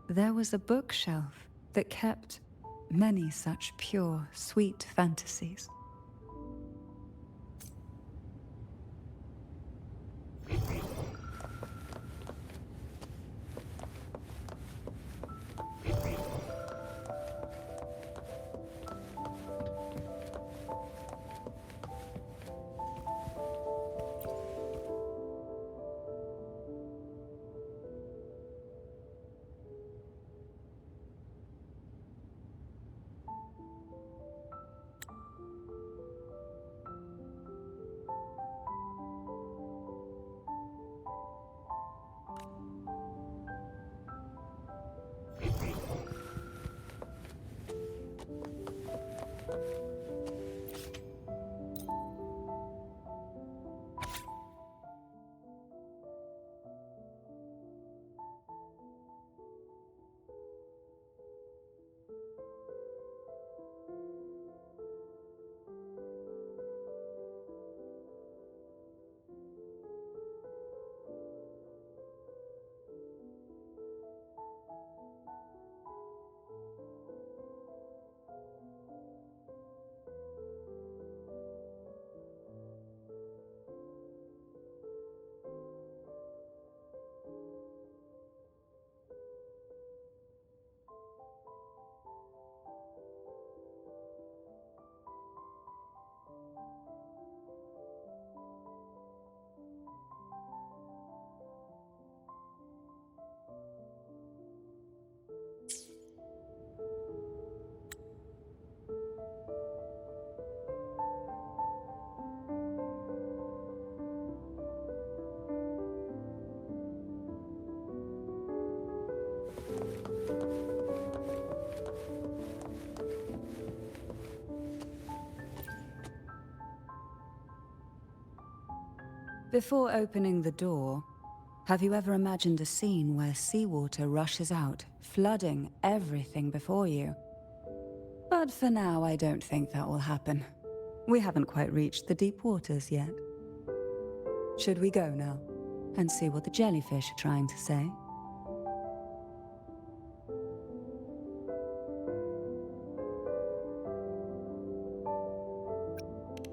there was a bookshelf that kept many such pure, sweet fantasies. Before opening the door, have you ever imagined a scene where seawater rushes out, flooding everything before you? But for now, I don't think that will happen. We haven't quite reached the deep waters yet. Should we go now and see what the jellyfish are trying to say?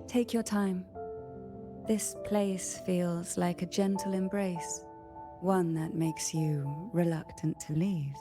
Take your time. This place feels like a gentle embrace, one that makes you reluctant to leave.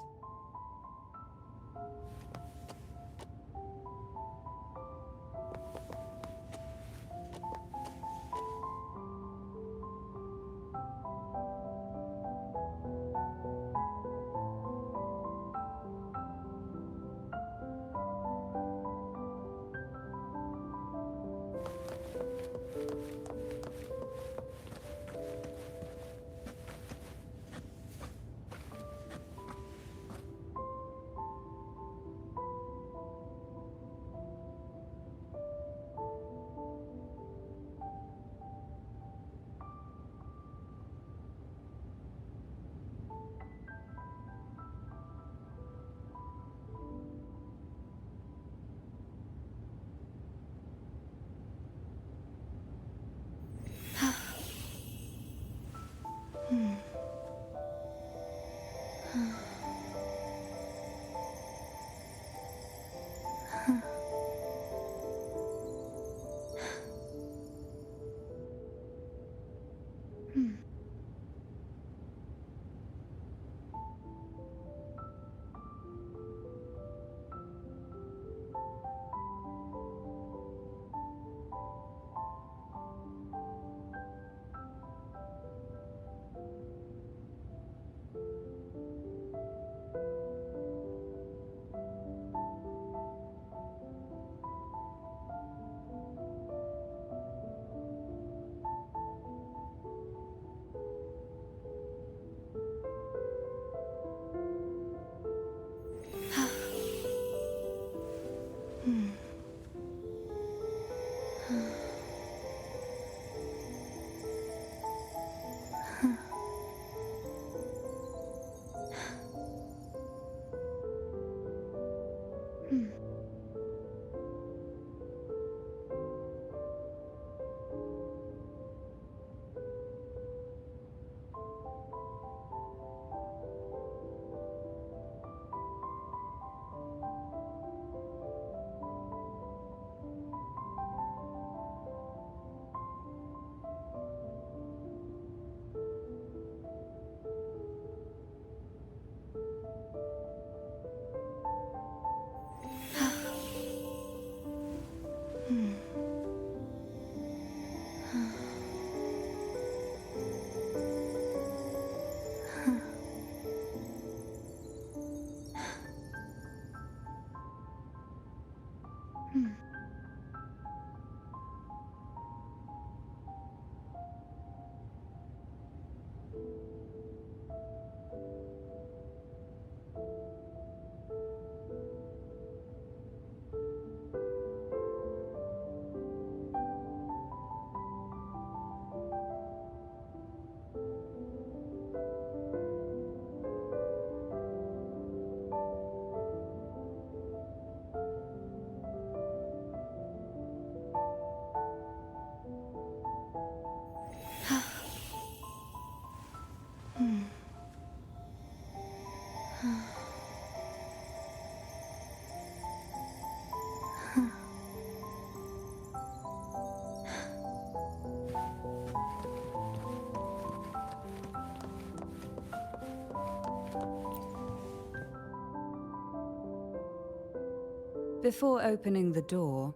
Before opening the door,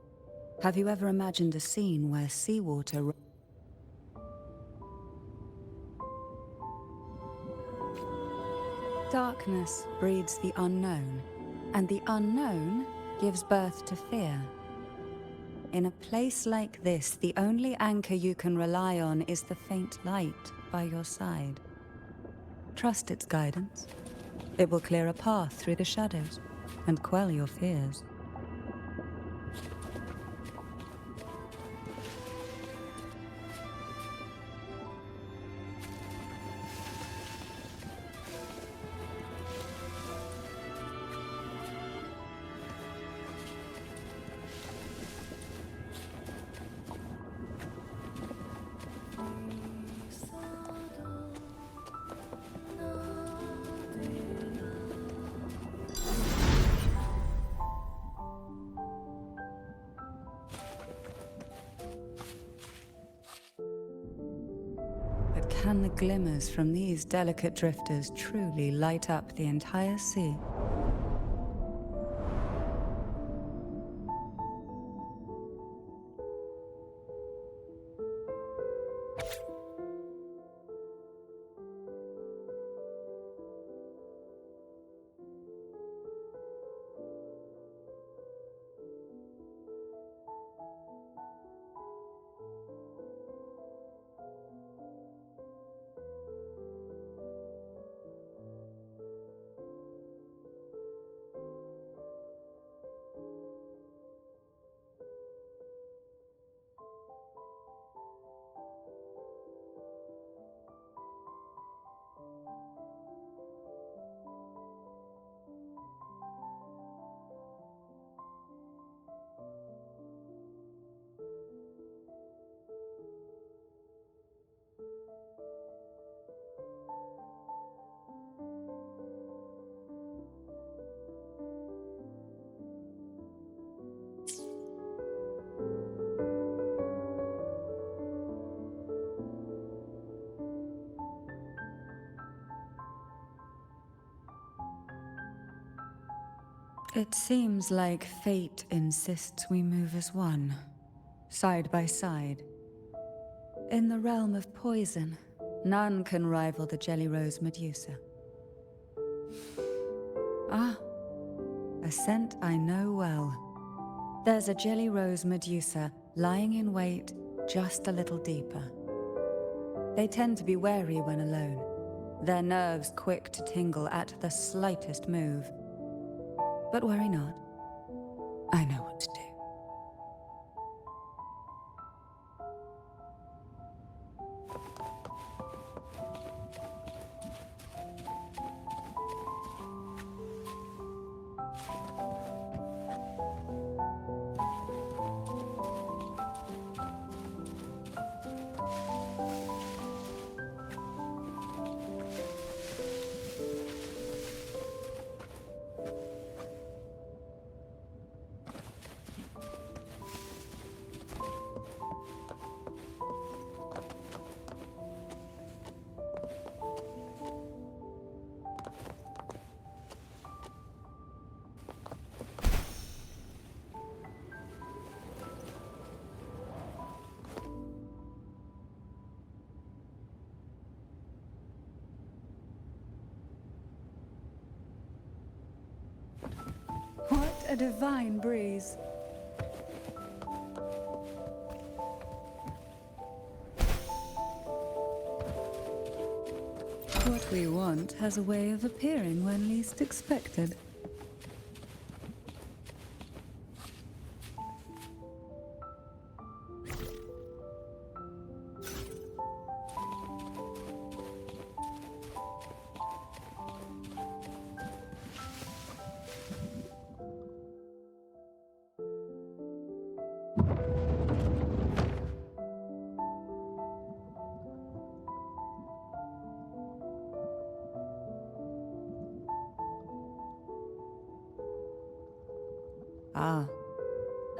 have you ever imagined a scene where seawater... Darkness breeds the unknown, and the unknown gives birth to fear. In a place like this, the only anchor you can rely on is the faint light by your side. Trust its guidance. It will clear a path through the shadows and quell your fears. can the glimmers from these delicate drifters truly light up the entire sea? It seems like fate insists we move as one, side by side. In the realm of poison, none can rival the Jelly Rose Medusa. Ah, a scent I know well. There's a Jelly Rose Medusa lying in wait just a little deeper. They tend to be wary when alone, their nerves quick to tingle at the slightest move. But worry not. I know what to do. What a divine breeze. What we want has a way of appearing when least expected. Ah,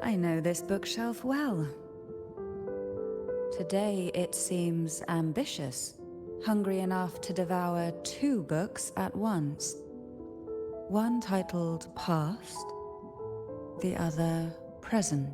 I know this bookshelf well. Today it seems ambitious, hungry enough to devour 2 books at once. One titled Past, the other Present.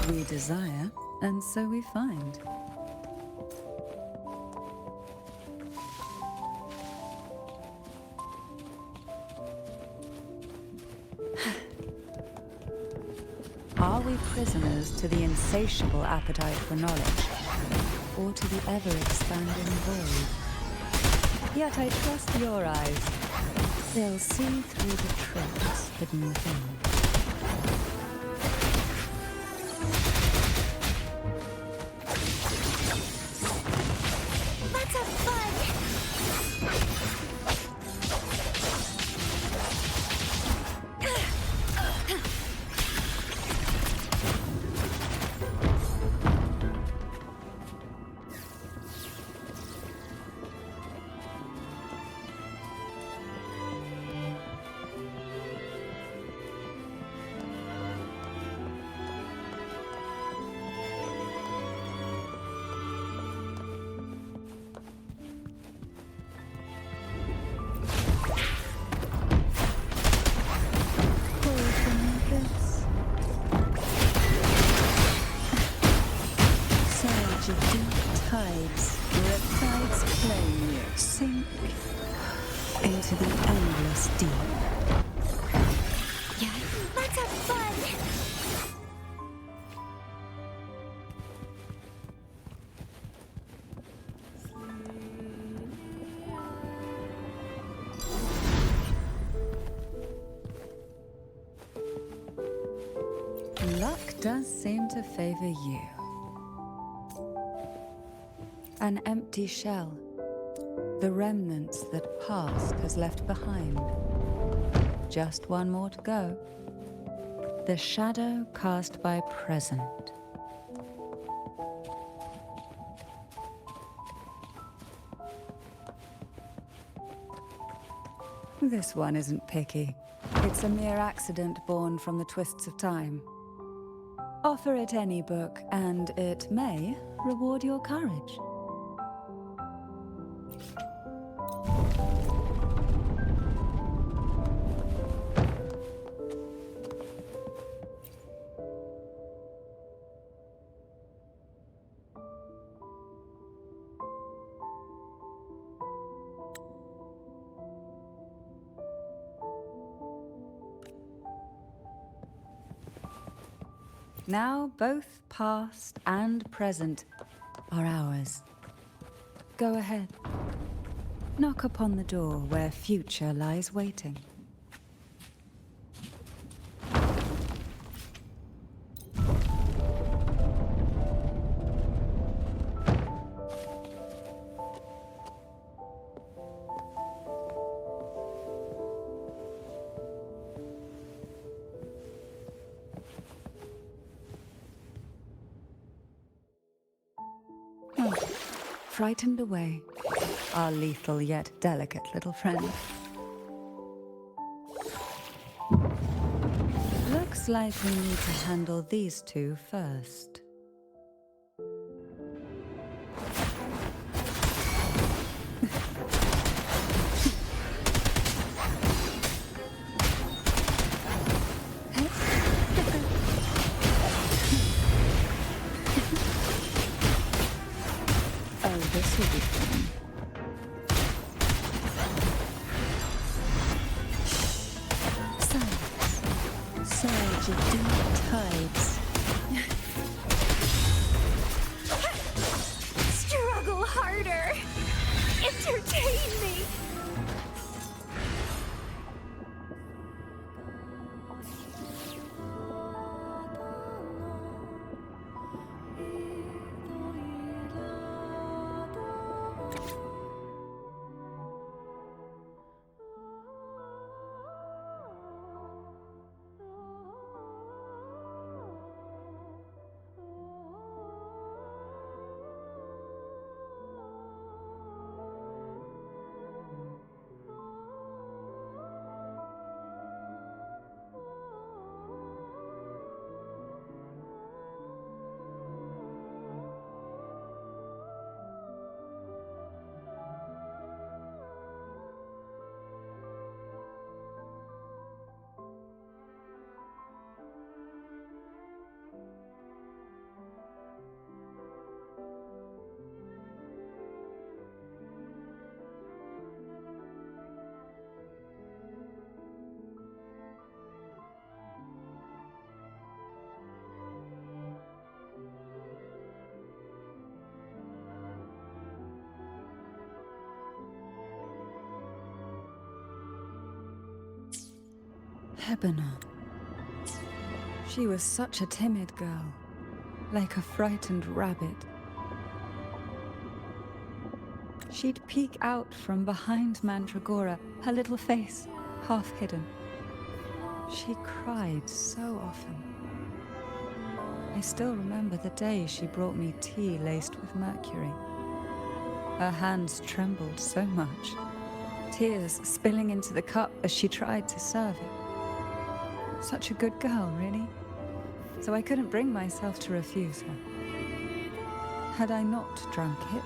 We desire, and so we find. Are we prisoners to the insatiable appetite for knowledge, or to the ever-expanding void? Yet I trust your eyes. They'll see through the tricks hidden within. deep. Yeah, let's have fun! Luck does seem to favor you. An empty shell. The remnants that past has left behind. Just one more to go. The shadow cast by present. This one isn't picky. It's a mere accident born from the twists of time. Offer it any book, and it may reward your courage. Now both past and present are ours. Go ahead. Knock upon the door where future lies waiting. Frightened away, our lethal yet delicate little friend. Looks like we need to handle these two first. This will be fun. Silence. Surge of deep tides. Struggle harder! Entertain me! Lebanon. She was such a timid girl, like a frightened rabbit. She'd peek out from behind Mandragora, her little face half hidden. She cried so often. I still remember the day she brought me tea laced with mercury. Her hands trembled so much, tears spilling into the cup as she tried to serve it. Such a good girl, really. So I couldn't bring myself to refuse her. Had I not drunk it,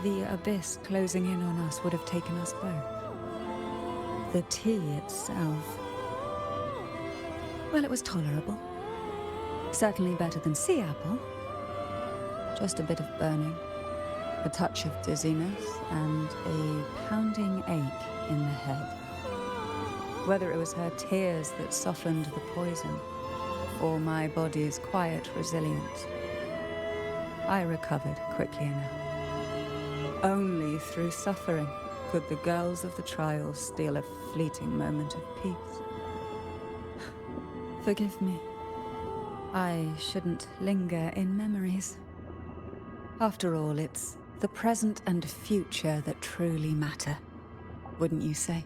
the abyss closing in on us would have taken us both. The tea itself, well, it was tolerable. Certainly better than sea apple. Just a bit of burning, a touch of dizziness, and a pounding ache in the head. Whether it was her tears that softened the poison, or my body's quiet resilience, I recovered quickly enough. Only through suffering could the girls of the trial steal a fleeting moment of peace. Forgive me. I shouldn't linger in memories. After all, it's the present and future that truly matter, wouldn't you say?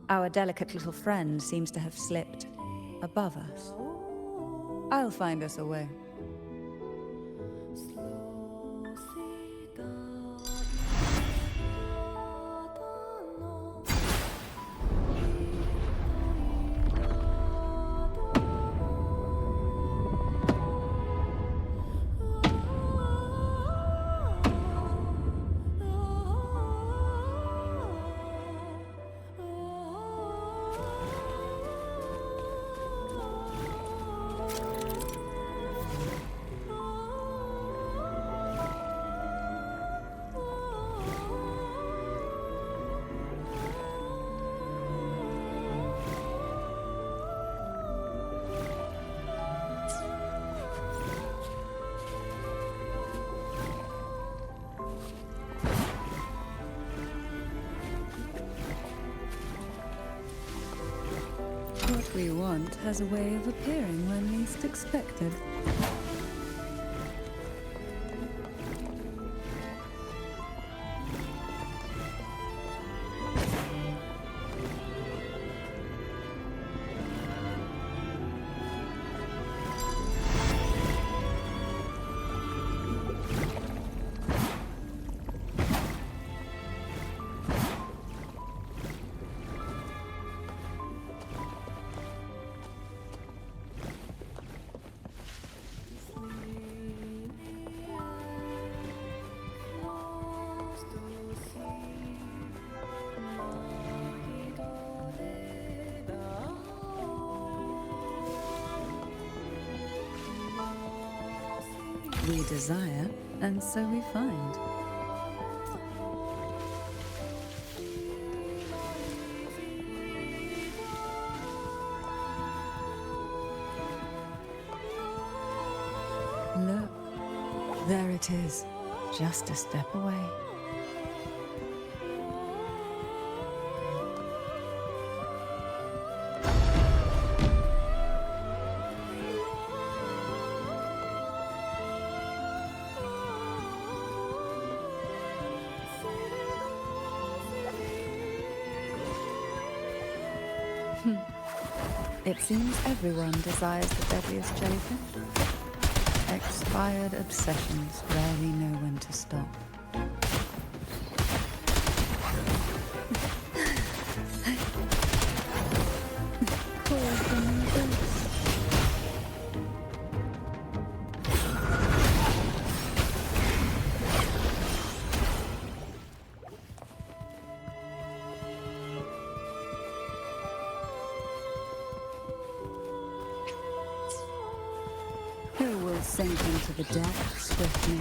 Our delicate little friend seems to have slipped above us. I'll find us a way. What we want has a way of appearing when least expected. We desire, and so we find. Look, there it is, just a step away. It seems everyone desires the deadliest jellyfish. Expired obsessions rarely know when to stop. Call from the ghost. Who will sink into the depths with me?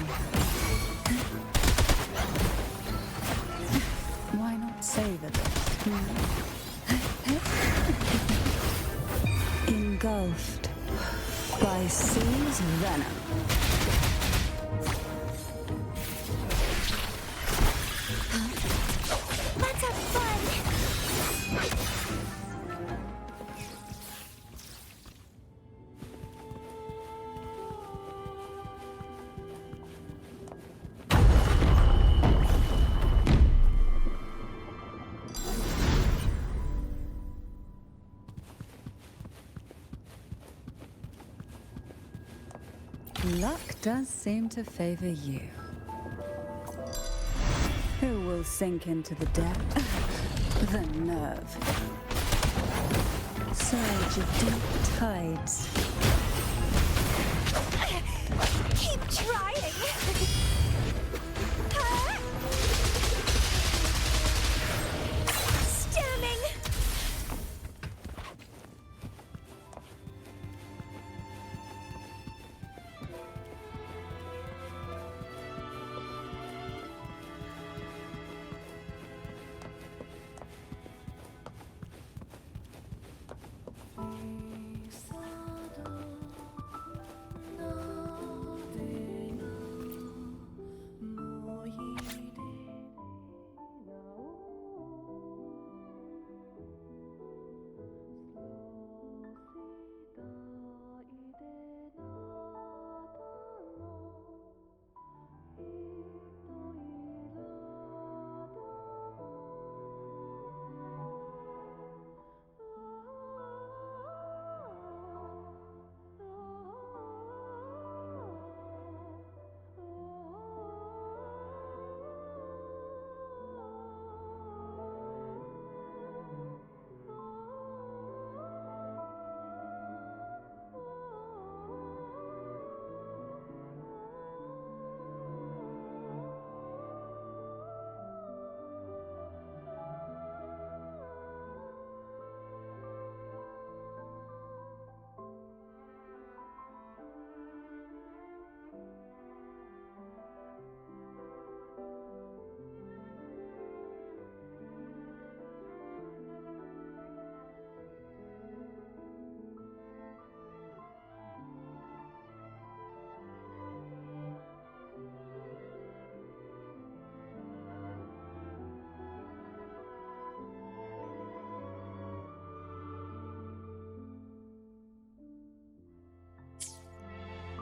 Why not savor this? Engulfed by sea's venom. Let's have fun! Luck does seem to favor you. Who will sink into the depth? The nerve. Surge of deep tides. Keep trying! Stemming!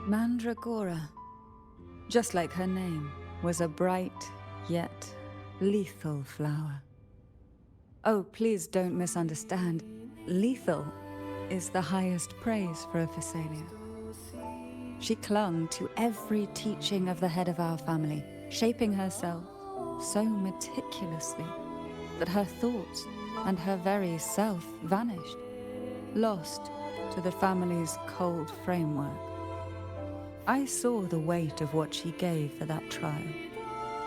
Mandragora, just like her name, was a bright yet lethal flower. Oh, please don't misunderstand. Lethal is the highest praise for a Phasalia. She clung to every teaching of the head of our family, shaping herself so meticulously that her thoughts and her very self vanished, lost to the family's cold framework. I saw the weight of what she gave for that trial,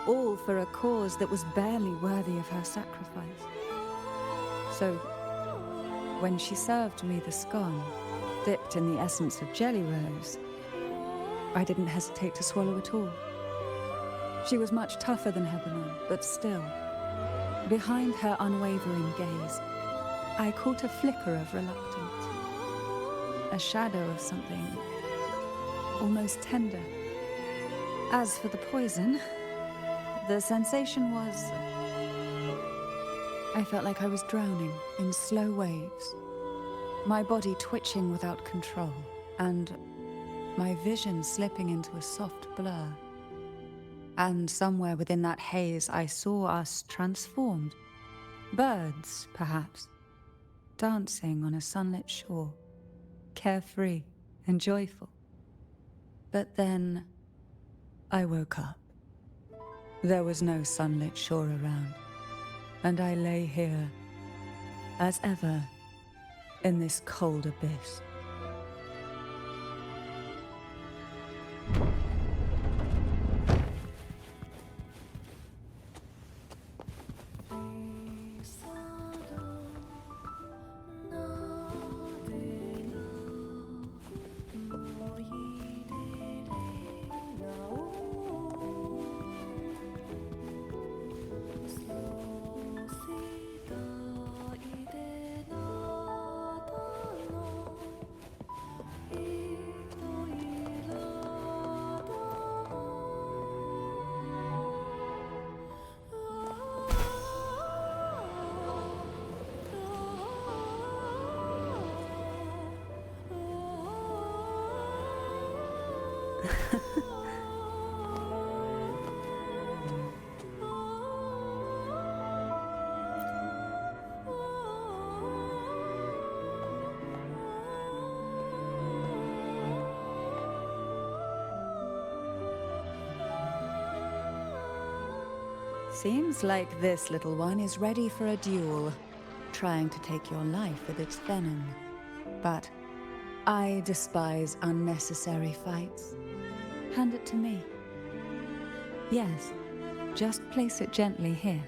all for a cause that was barely worthy of her sacrifice. So, when she served me the scone, dipped in the essence of jelly rose, I didn't hesitate to swallow it all. She was much tougher than Hebanon, but still, behind her unwavering gaze, I caught a flicker of reluctance, a shadow of something almost tender. As for the poison, the sensation was... I felt like I was drowning in slow waves, my body twitching without control, and my vision slipping into a soft blur. And somewhere within that haze, I saw us transformed. Birds, perhaps, dancing on a sunlit shore, carefree and joyful. But then, I woke up. There was no sunlit shore around, and I lay here, as ever, in this cold abyss. Seems like this little one is ready for a duel, trying to take your life with its venom. But I despise unnecessary fights. Hand it to me. Yes, just place it gently here.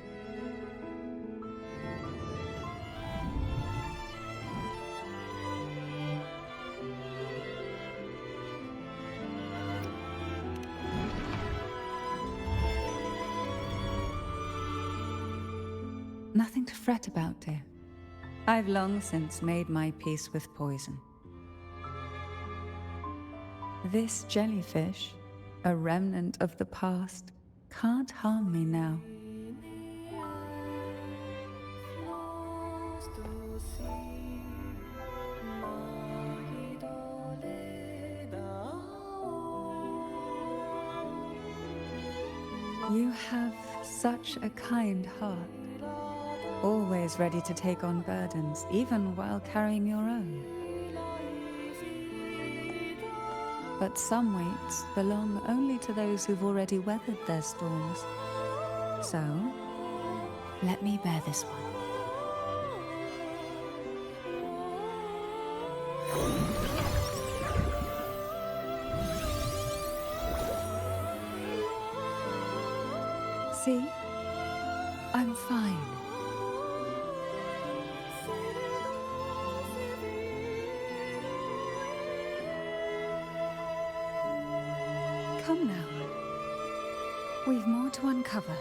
Nothing to fret about, dear. I've long since made my peace with poison. This jellyfish, a remnant of the past, can't harm me now. You have such a kind heart. Always ready to take on burdens, even while carrying your own. But some weights belong only to those who've already weathered their storms. So, let me bear this one. See? I'm fine. Come now. We've more to uncover.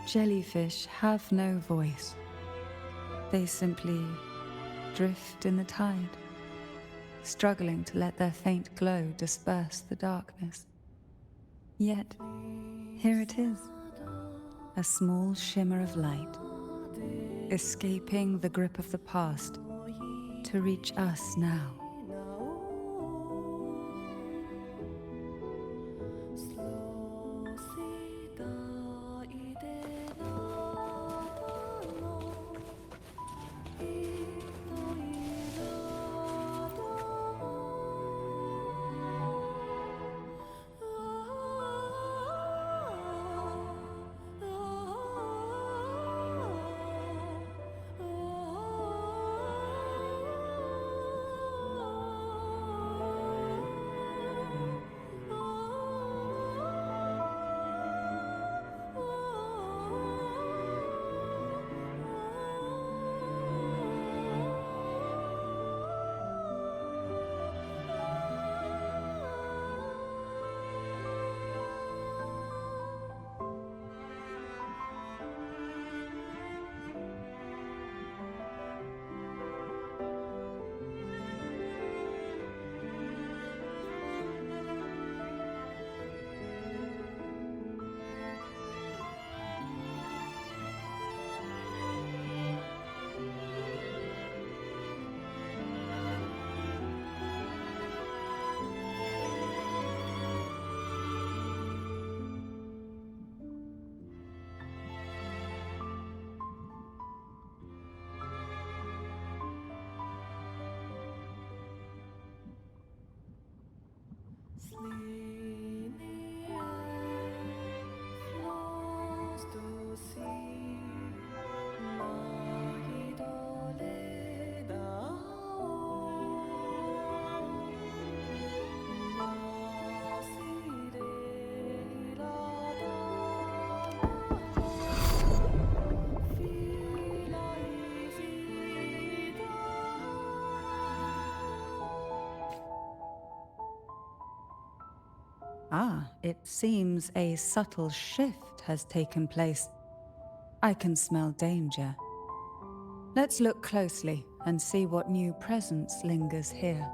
Jellyfish have no voice. They simply drift in the tide, struggling to let their faint glow disperse the darkness. Yet, here it is, a small shimmer of light, escaping the grip of the past to reach us now. Ah, it seems a subtle shift has taken place. I can smell danger. Let's look closely and see what new presence lingers here.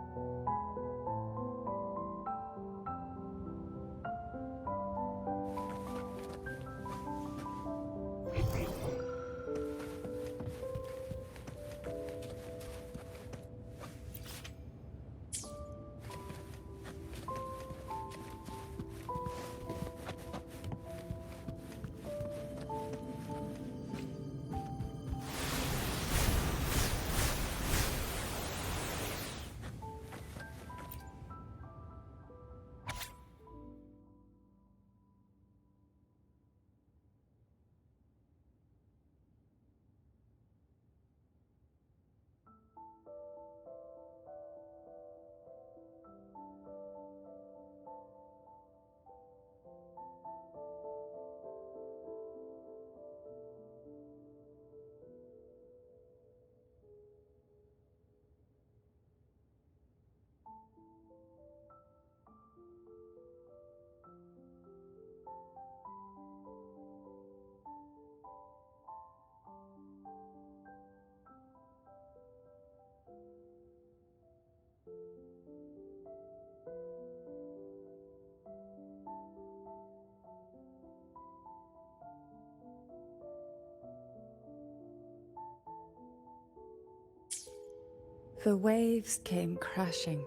The waves came crashing,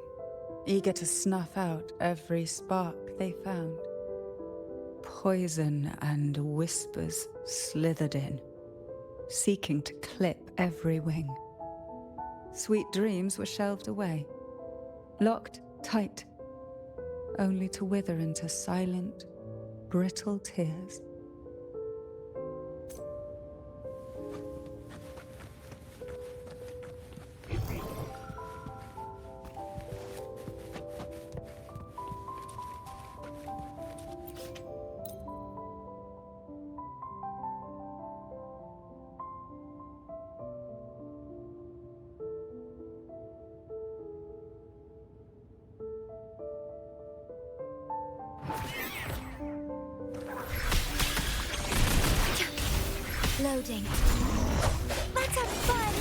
eager to snuff out every spark they found. Poison and whispers slithered in, seeking to clip every wing. Sweet dreams were shelved away, locked tight, only to wither into silent, brittle tears. Loading. Let's have fun!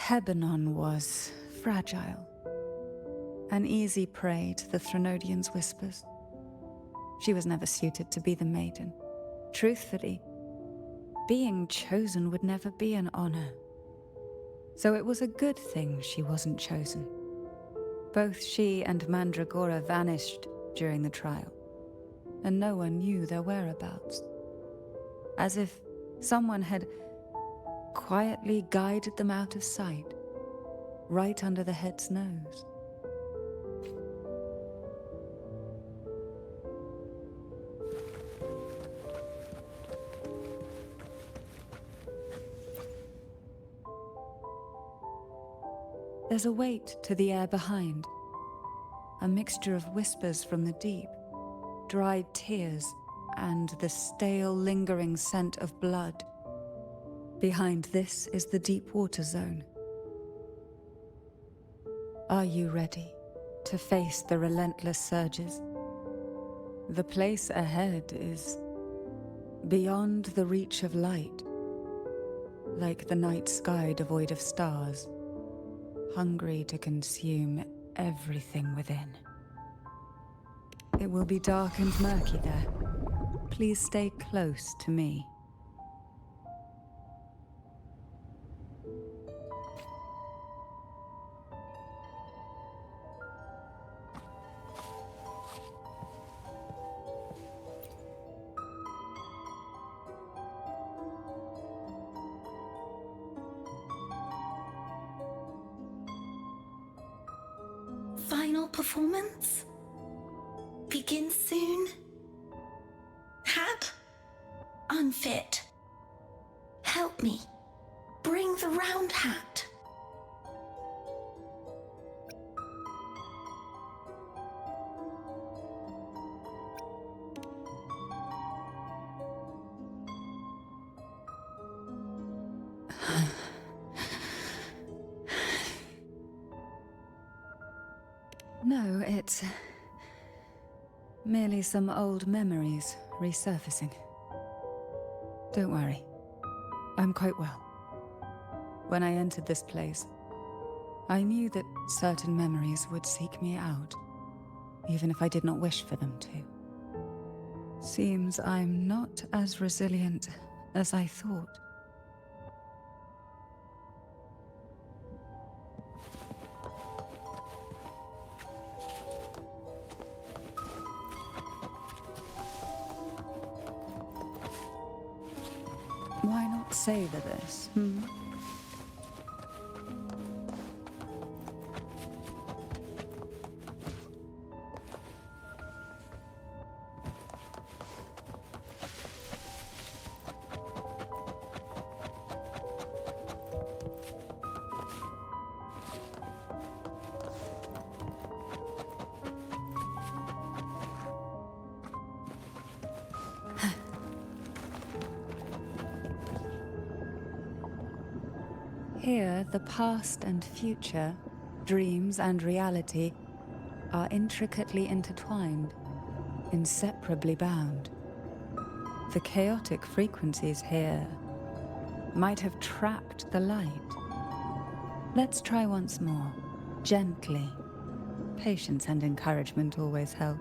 Hebanon was fragile, an easy prey to the Threnodians' whispers. She was never suited to be the maiden. Truthfully, being chosen would never be an honor. So it was a good thing she wasn't chosen. Both she and Mandragora vanished during the trial, and no one knew their whereabouts. As if someone had quietly guided them out of sight, right under the head's nose. There's a weight to the air behind, a mixture of whispers from the deep, dried tears, and the stale, lingering scent of blood. Behind this is the deep water zone. Are you ready to face the relentless surges? The place ahead is beyond the reach of light, like the night sky devoid of stars, hungry to consume everything within. It will be dark and murky there. Please stay close to me. Final final performance begins soon. Hat? Unfit. Help me. Bring the round hat. No, it's merely some old memories resurfacing. Don't worry. I'm quite well. When I entered this place, I knew that certain memories would seek me out, even if I did not wish for them to. Seems I'm not as resilient as I thought. Why not savor this, hmm? Here, the past and future, dreams and reality, are intricately intertwined, inseparably bound. The chaotic frequencies here might have trapped the light. Let's try once more, gently. Patience and encouragement always help.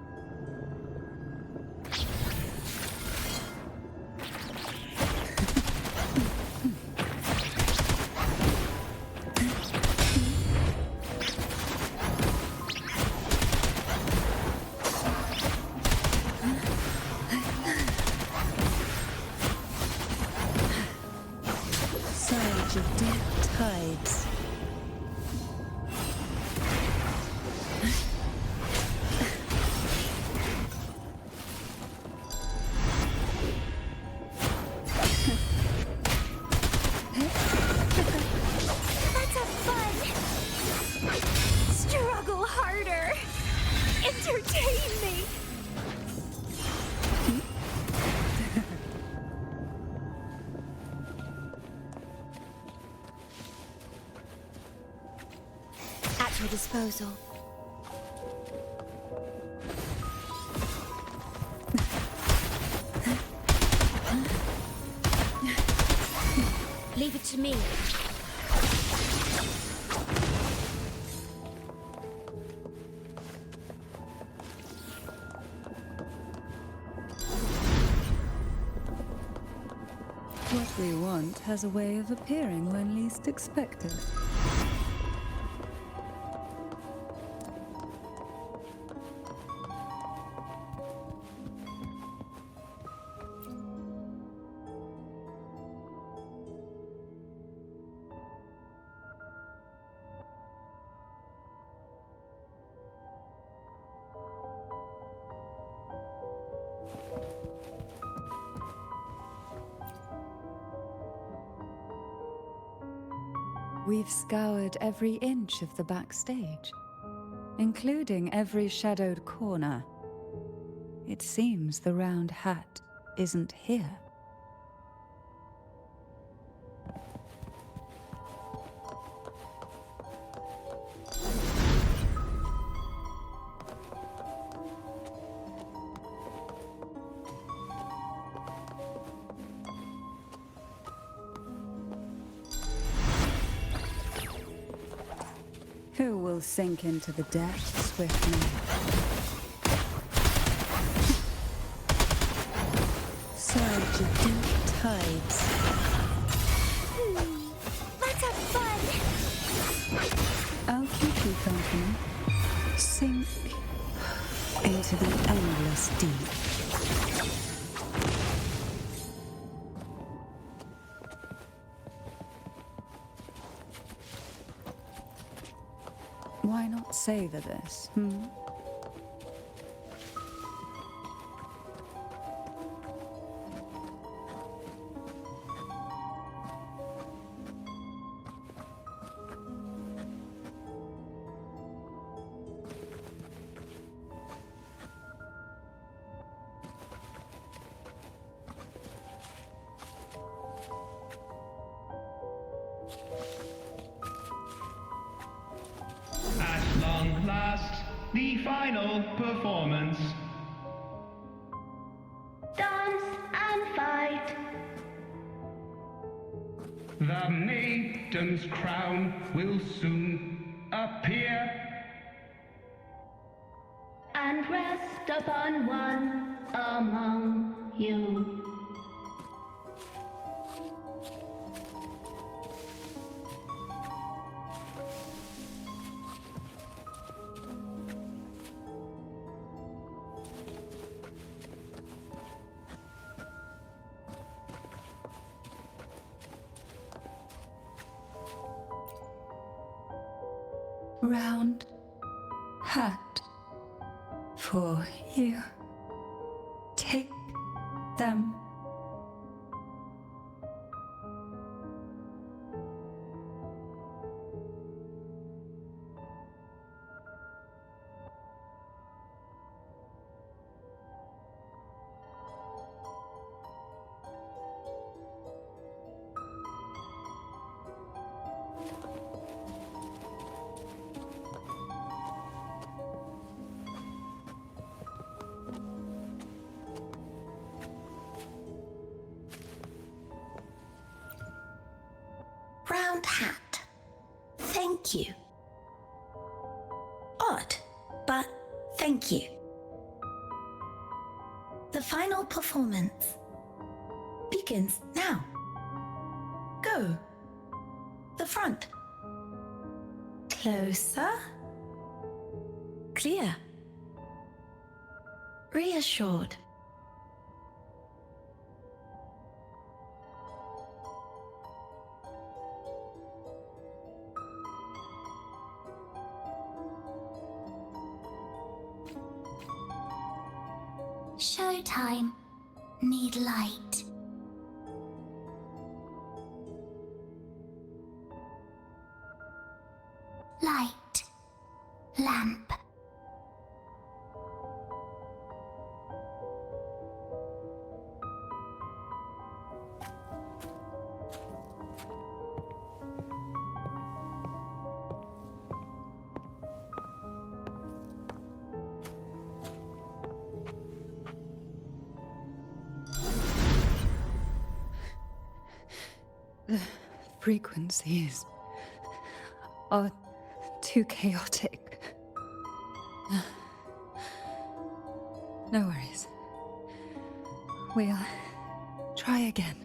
Surge of deep tides. Let's have fun! Struggle harder! Entertain me! At your disposal. Leave it to me. What we want has a way of appearing when least expected. We've scoured every inch of the backstage, including every shadowed corner. It seems the round hat isn't here. Who will sink into the depths swiftly? Surge of deep tides. Let's have fun! I'll keep you company. Sink into the endless deep. Why not savor this, hmm? At long last, the final performance. Dance and fight. The maiden's crown will soon appear. And rest upon one among you. Round hat for you. Take them. Round hat. Thank you. Odd, but thank you. The final performance begins now. Go. The front. Closer. Clear. Reassured. Showtime. Need light. Light. Lamp. The frequencies are too chaotic. No worries. We'll try again.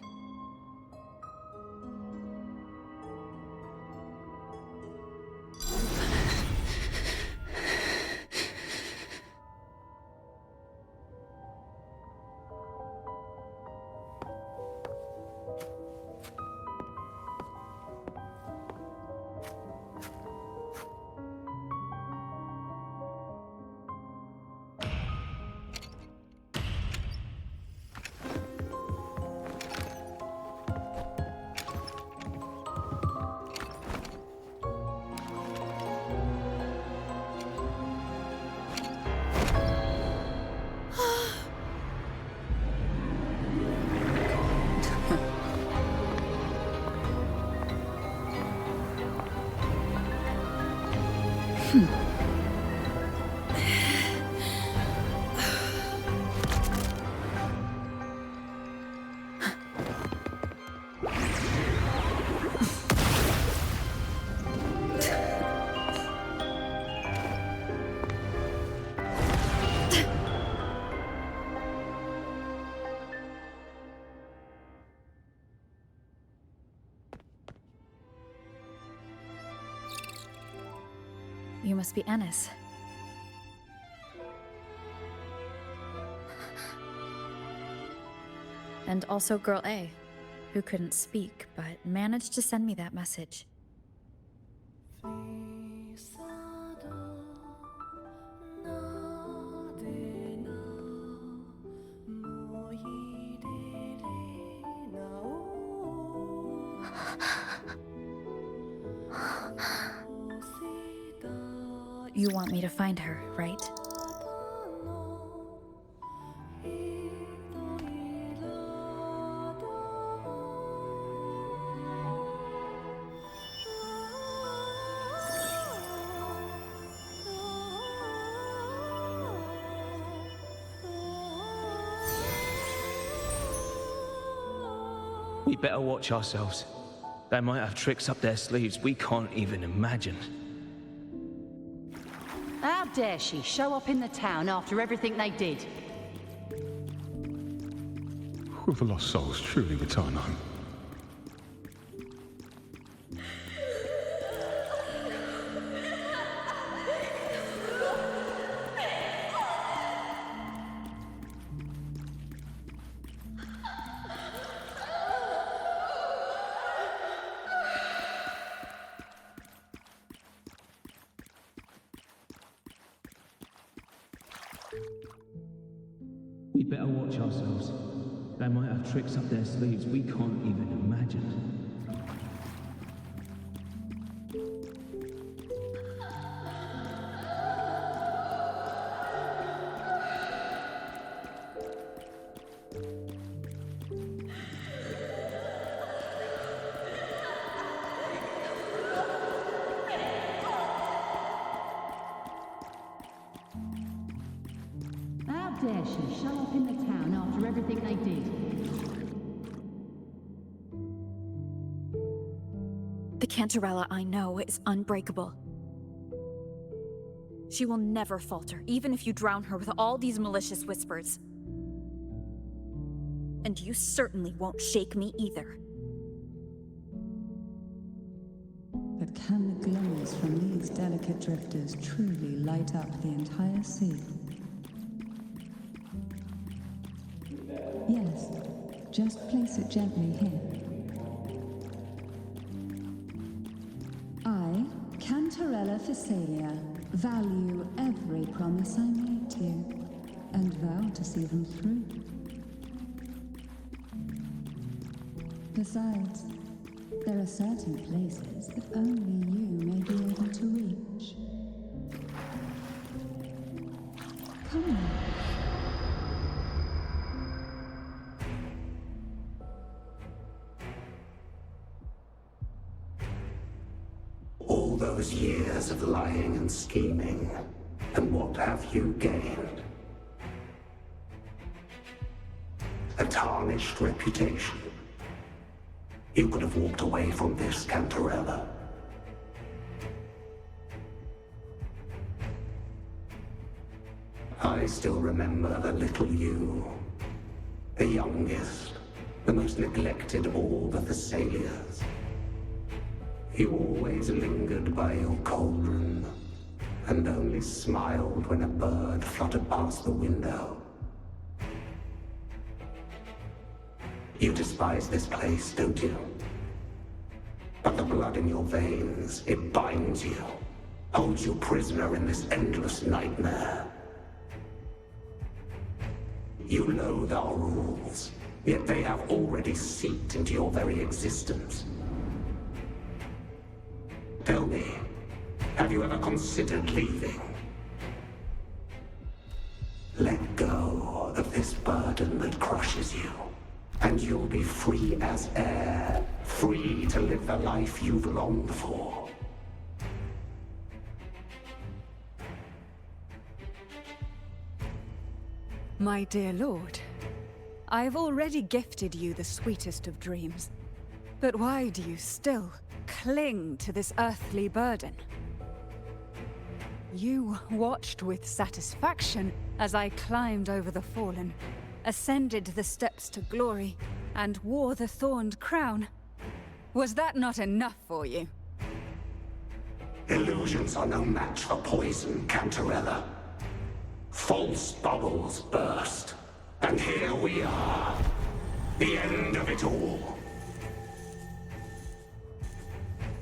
You must be Ennis. And also Girl A, who couldn't speak, but managed to send me that message. Face the You want me to find her, right? We better watch ourselves. They might have tricks up their sleeves we can't even imagine. How dare she show up in the town after everything they did? Will the lost souls truly return home? We better watch ourselves. They might have tricks up their sleeves we can't even imagine. How dare she show up in the town after everything they did? The Cantarella I know is unbreakable. She will never falter, even if you drown her with all these malicious whispers. And you certainly won't shake me either. But can the glows from these delicate drifters truly light up the entire sea? Yes, just place it gently here. I, Cantarella Physalia, value every promise I made to you, and vow to see them through. Besides, there are certain places that only you may be able to reach. Come on. All those years of lying and scheming, and what have you gained? A tarnished reputation. You could have walked away from this, Cantarella. I still remember the little you, the youngest, the most neglected of all the Thessalias. You always lingered by your cauldron, and only smiled when a bird fluttered past the window. You despise this place, don't you? But the blood in your veins, it binds you, holds you prisoner in this endless nightmare. You loathe our rules, yet they have already seeped into your very existence. Tell me, have you ever considered leaving? Let go of this burden that crushes you, and you'll be free as air, free to live the life you've longed for. My dear lord, I have already gifted you the sweetest of dreams. But why do you still cling to this earthly burden? You watched with satisfaction as I climbed over the fallen, ascended the steps to glory, and wore the thorned crown. Was that not enough for you? Illusions are no match for poison, Cantarella. False bubbles burst, and here we are. The end of it all.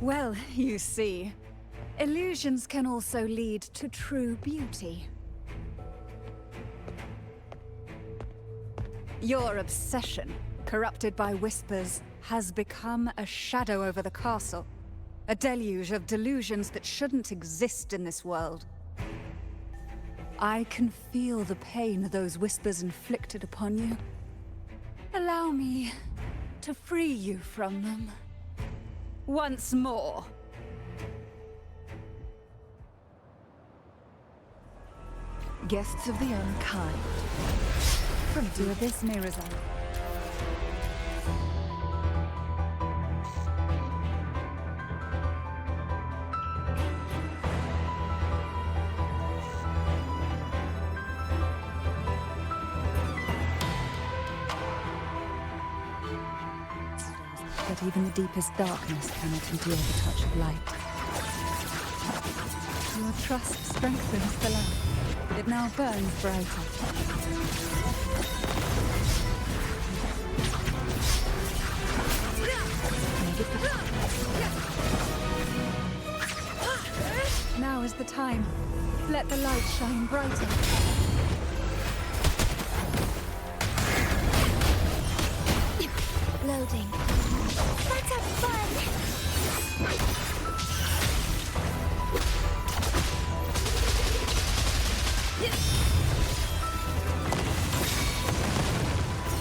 Well, you see, illusions can also lead to true beauty. Your obsession, corrupted by whispers, has become a shadow over the castle. A deluge of delusions that shouldn't exist in this world. I can feel the pain those whispers inflicted upon you. Allow me to free you from them. Once more. Guests of the unkind. From to abyss may reside. But even the deepest darkness cannot endure the touch of light. Your trust strengthens the lamp. It now burns brighter. Now is the time. Let the light shine brighter. Loading. Let's have fun!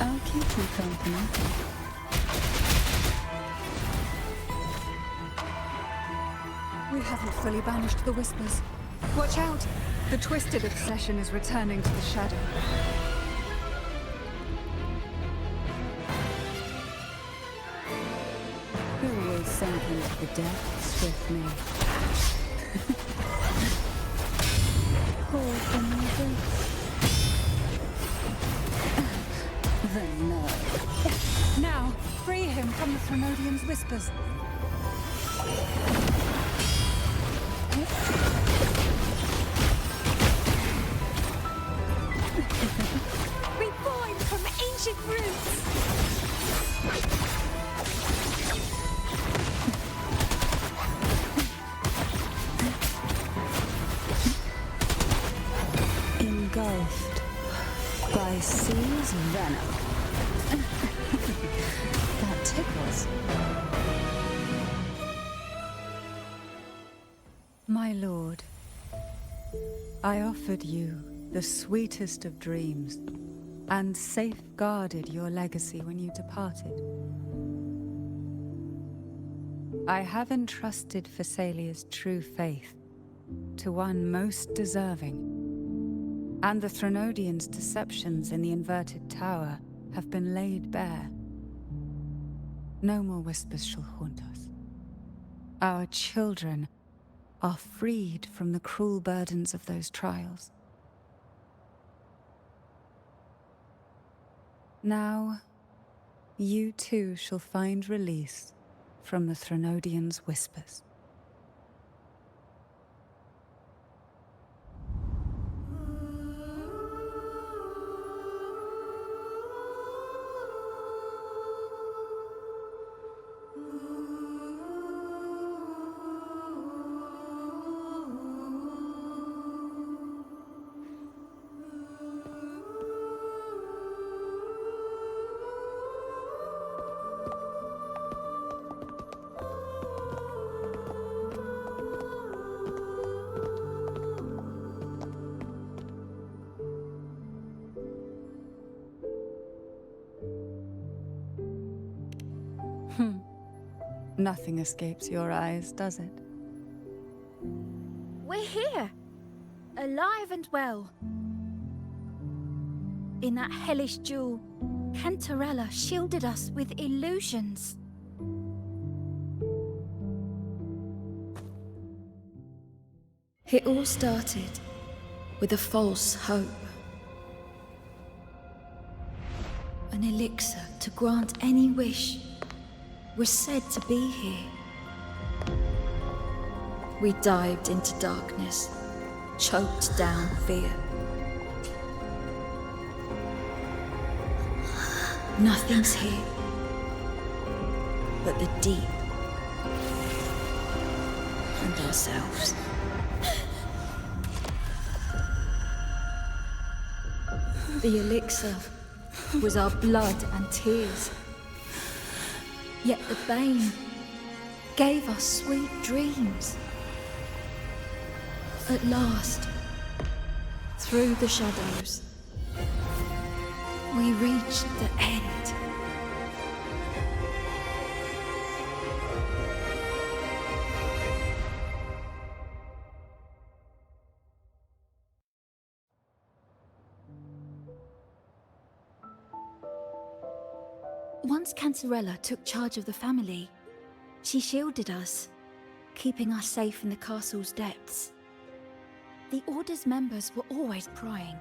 I'll keep you company. We haven't fully banished the whispers. Watch out! The twisted obsession is returning to the shadow. Who will sink into the depths with me? Call for me the nerve. Now, free him from the Threnodian's whispers. Reborn from ancient roots! Engulfed by sea's venom. That tickles. My lord, I offered you the sweetest of dreams and safeguarded your legacy when you departed. I have entrusted Phassalia's true faith to one most deserving, and the Threnodians' deceptions in the inverted tower have been laid bare. No more whispers shall haunt us. Our children are freed from the cruel burdens of those trials. Now, you too shall find release from the Threnodians' whispers. Nothing escapes your eyes, does it? We're here, alive and well. In that hellish duel, Cantarella shielded us with illusions. It all started with a false hope. An elixir to grant any wish was said to be here. We dived into darkness, choked down fear. Nothing's here but the deep and ourselves. The elixir was our blood and tears. Yet the bane gave us sweet dreams. At last, Through the shadows, we reached the end. Once Cantarella took charge of the family, she shielded us, keeping us safe in the castle's depths. The Order's members were always prying,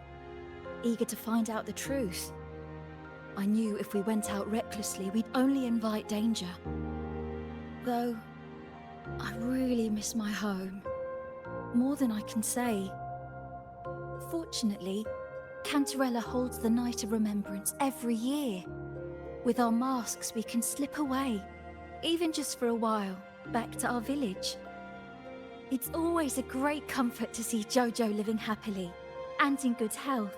eager to find out the truth. I knew if we went out recklessly, we'd only invite danger. Though, I really miss my home, more than I can say. Fortunately, Cantarella holds the Night of Remembrance every year. With our masks, we can slip away, even just for a while, back to our village. It's always a great comfort to see Jojo living happily and in good health.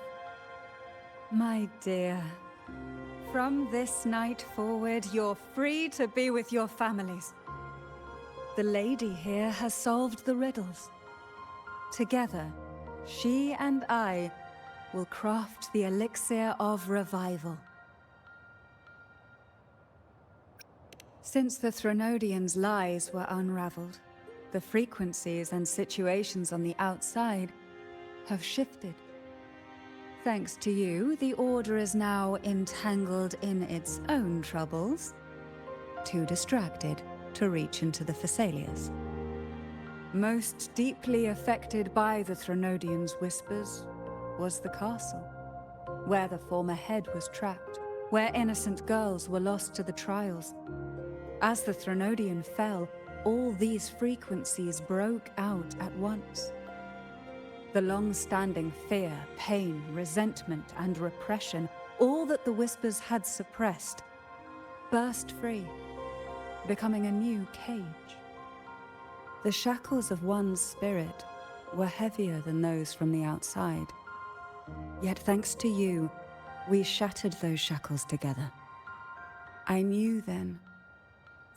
My dear, from this night forward, you're free to be with your families. The lady here has solved the riddles. Together, she and I will craft the elixir of revival. Since the Threnodians' lies were unraveled, the frequencies and situations on the outside have shifted. Thanks to you, the Order is now entangled in its own troubles, too distracted to reach into the Thessalias. Most deeply affected by the Threnodians' whispers was the castle, where the former head was trapped, where innocent girls were lost to the trials. As the Threnodian fell, all these frequencies broke out at once. The long-standing fear, pain, resentment, and repression, all that the whispers had suppressed, burst free, becoming a new cage. The shackles of one's spirit were heavier than those from the outside. Yet thanks to you, we shattered those shackles together. I knew then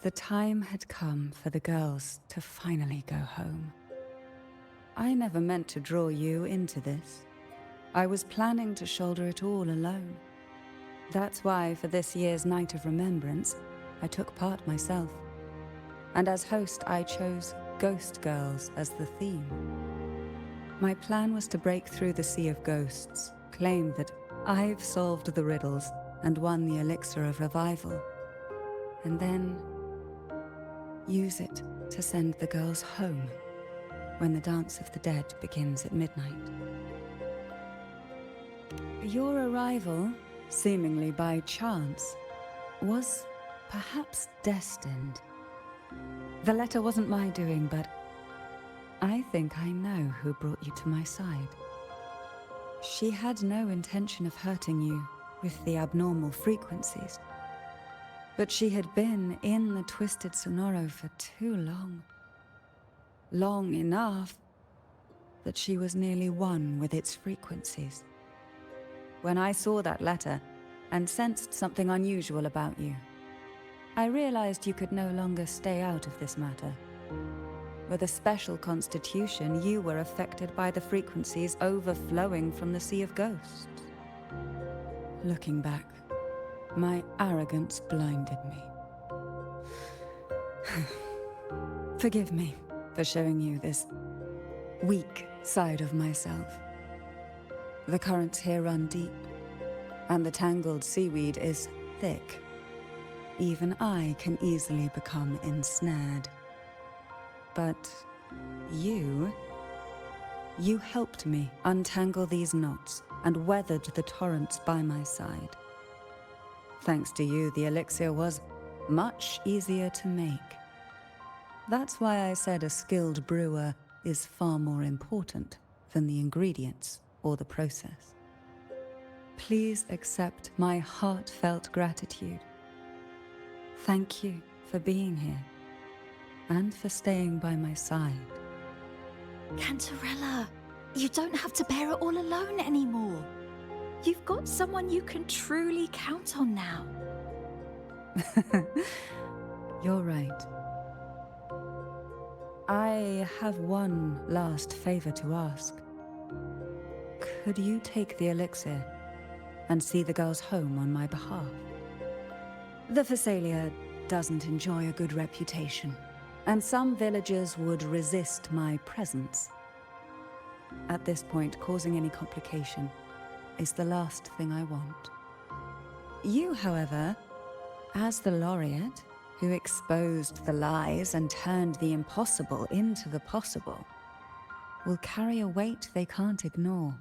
the time had come for the girls to finally go home. I never meant to draw you into this. I was planning to shoulder it all alone. That's why for this year's Night of Remembrance, I took part myself. And as host, I chose Ghost Girls as the theme. My plan was to break through the sea of ghosts, claim that I've solved the riddles and won the elixir of revival, and then use it to send the girls home when the Dance of the Dead begins at midnight. Your arrival, seemingly by chance, was perhaps destined. The letter wasn't my doing, but I think I know who brought you to my side. She had no intention of hurting you with the abnormal frequencies. But she had been in the Twisted Sonoro for too long. Long enough that she was nearly one with its frequencies. When I saw that letter and sensed something unusual about you, I realized you could no longer stay out of this matter. With a special constitution, you were affected by the frequencies overflowing from the Sea of Ghosts. Looking back, my arrogance blinded me. Forgive me for showing you this weak side of myself. The currents here run deep, and the tangled seaweed is thick. Even I can easily become ensnared. But you helped me untangle these knots and weathered the torrents by my side. Thanks to you, the elixir was much easier to make. That's why I said a skilled brewer is far more important than the ingredients or the process. Please accept my heartfelt gratitude. Thank you for being here and for staying by my side. Cantarella, you don't have to bear it all alone anymore. You've got someone you can truly count on now. You're right. I have one last favor to ask. could you take the elixir and see the girls home on my behalf? The Phasalia doesn't enjoy a good reputation, and some villagers would resist my presence. At this point, causing any complication is the last thing I want. You, however, as the laureate who exposed the lies and turned the impossible into the possible, will carry a weight they can't ignore.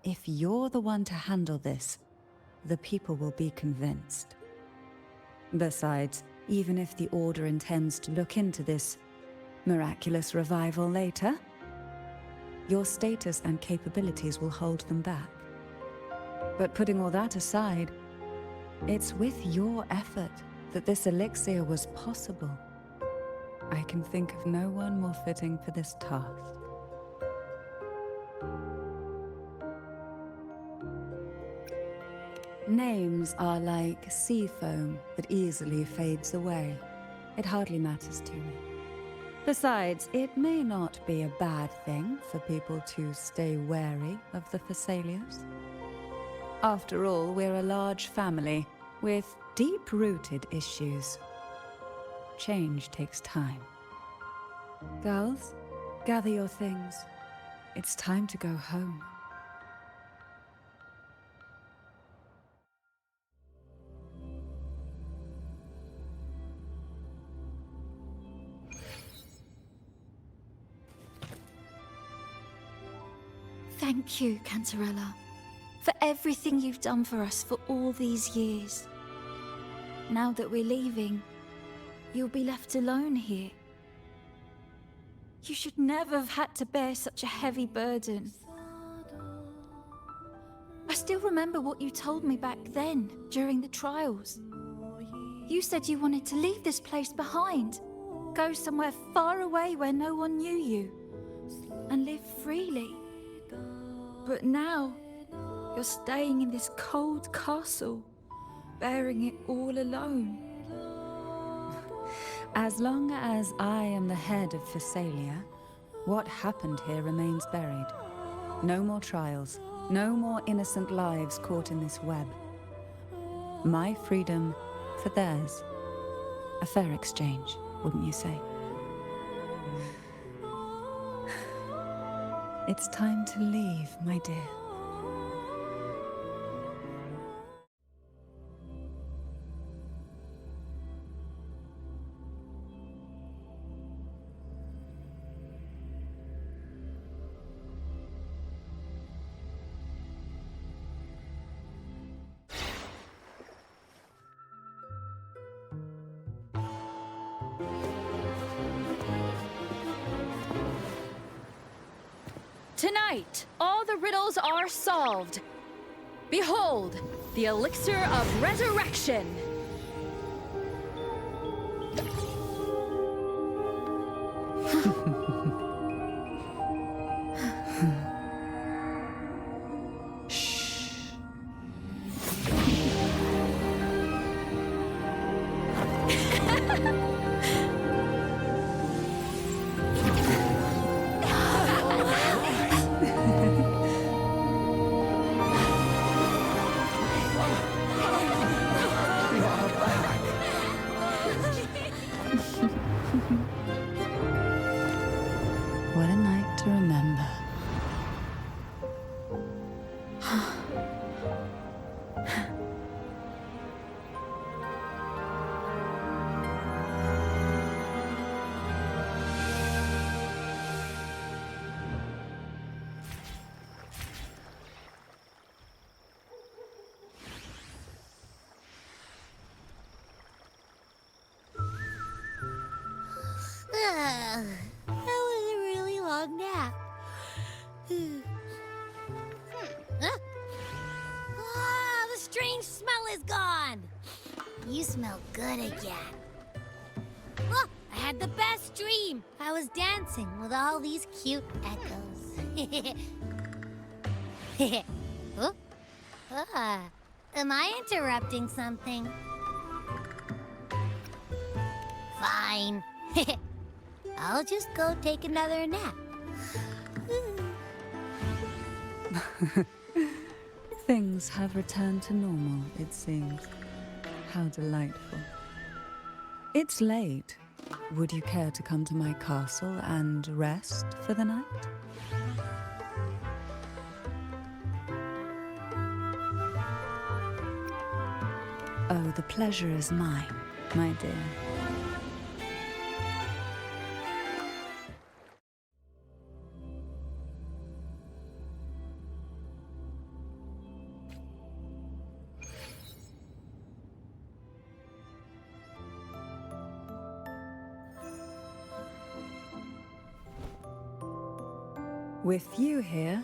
If you're the one to handle this, the people will be convinced. Besides, even if the Order intends to look into this miraculous revival later, your status and capabilities will hold them back. But putting all that aside, it's with your effort that this elixir was possible. I can think of no one more fitting for this task. Names are like sea foam that easily fades away. It hardly matters to me. Besides, it may not be a bad thing for people to stay wary of the Phasalias. After all, we're a large family with deep-rooted issues. Change takes time. Girls, gather your things. It's time to go home. Thank you, Cantarella, for everything you've done for us for all these years. Now that we're leaving, you'll be left alone here. You should never have had to bear such a heavy burden. I still remember what you told me back then, during the trials. You said you wanted to leave this place behind, go somewhere far away where no one knew you, and live freely. But now, you're staying in this cold castle, bearing it all alone. As long as I am the head of Phasalia, what happened here remains buried. No more trials, no more innocent lives caught in this web. My freedom for theirs. A fair exchange, wouldn't you say? It's time to leave, my dear. Tonight, all the riddles are solved. Behold, the elixir of resurrection. What a night to remember. That was a really long nap. The strange smell is gone. You smell good again. Look, I had the best dream. I was dancing with all these cute echoes. Am I interrupting something? Fine. I'll just go take another nap. Things have returned to normal, it seems. How delightful. It's late. Would you care to come to my castle and rest for the night? Oh, the pleasure is mine, my dear. With you here,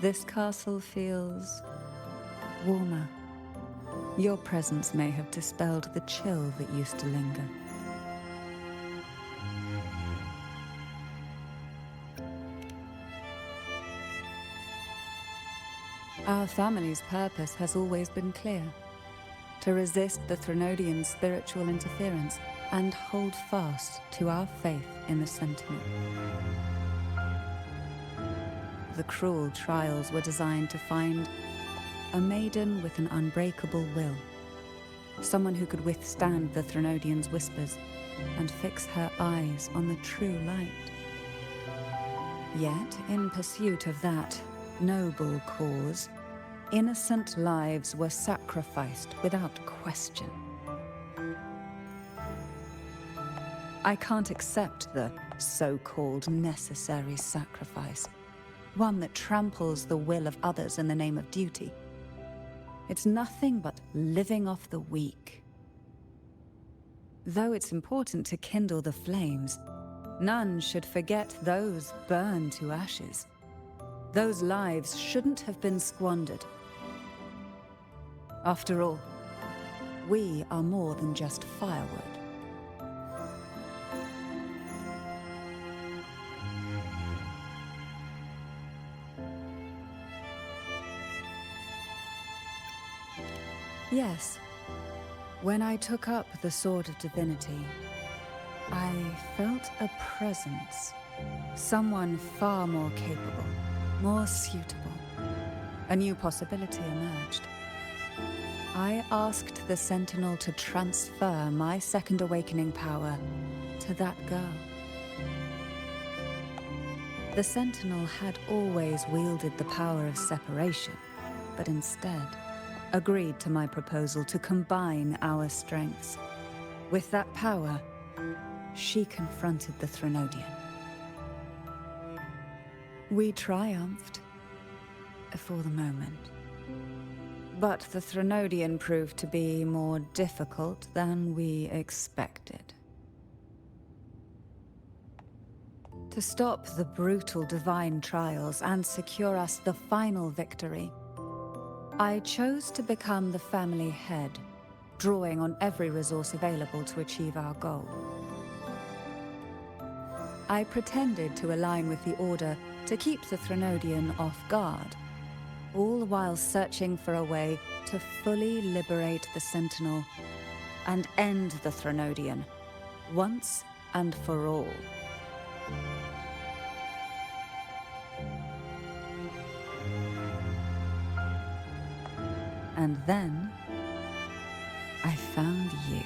this castle feels warmer. Your presence may have dispelled the chill that used to linger. Our family's purpose has always been clear: to resist the Threnodian spiritual interference and hold fast to our faith in the Sentinel. The cruel trials were designed to find a maiden with an unbreakable will, someone who could withstand the Threnodian's whispers and fix her eyes on the true light. Yet, in pursuit of that noble cause, innocent lives were sacrificed without question. I can't accept the so-called necessary sacrifice, one that tramples the will of others in the name of duty. It's nothing but living off the weak. Though it's important to kindle the flames, none should forget those burned to ashes. Those lives shouldn't have been squandered. After all, we are more than just firewood. Yes. When I took up the Sword of Divinity, I felt a presence. Someone far more capable, more suitable. A new possibility emerged. I asked the Sentinel to transfer my second awakening power to that girl. The Sentinel had always wielded the power of separation, but instead agreed to my proposal to combine our strengths. With that power, she confronted the Threnodian. We triumphed, for the moment. But the Threnodian proved to be more difficult than we expected. To stop the brutal divine trials and secure us the final victory, I chose to become the family head, drawing on every resource available to achieve our goal. I pretended to align with the Order to keep the Threnodian off guard, all while searching for a way to fully liberate the Sentinel and end the Threnodian, once and for all. And then, I found you.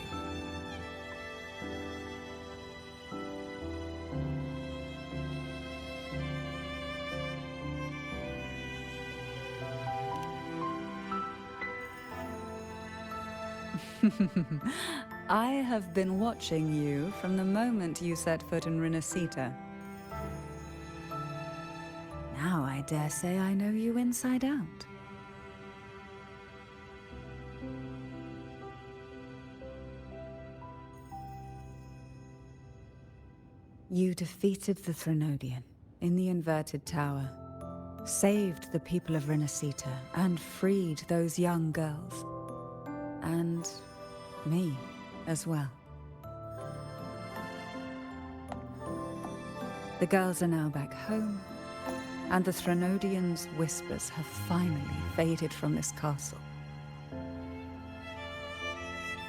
I have been watching you from the moment you set foot in Renacita. Now I dare say I know you inside out. You defeated the Threnodian in the Inverted Tower, saved the people of Renacita, and freed those young girls. And me as well. The girls are now back home, and the Threnodian's whispers have finally faded from this castle.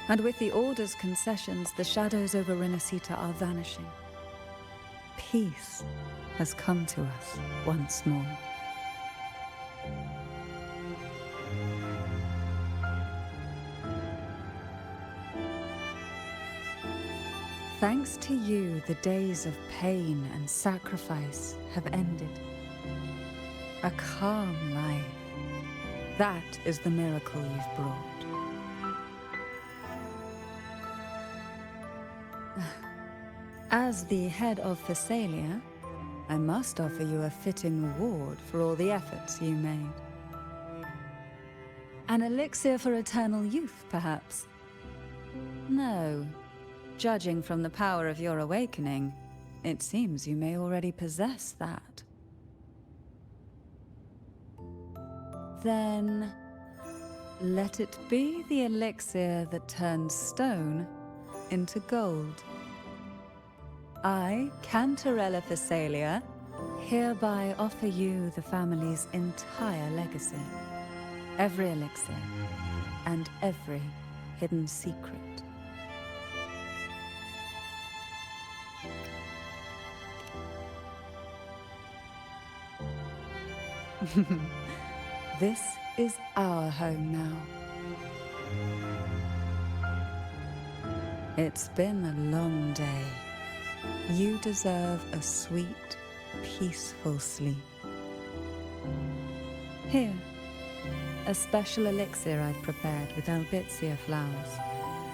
And with the Order's concessions, the shadows over Renacita are vanishing. Peace has come to us once more. Thanks to you, the days of pain and sacrifice have ended. A calm life. That is the miracle you've brought. As the head of Thessalia, I must offer you a fitting reward for all the efforts you made. An elixir for eternal youth, perhaps? No. Judging from the power of your awakening, it seems you may already possess that. Then, let it be the elixir that turns stone into gold. I, Cantarella Thessalia, hereby offer you the family's entire legacy. Every elixir and every hidden secret. This is our home now. It's been a long day. You deserve a sweet, peaceful sleep. Here, a special elixir I've prepared with albizia flowers.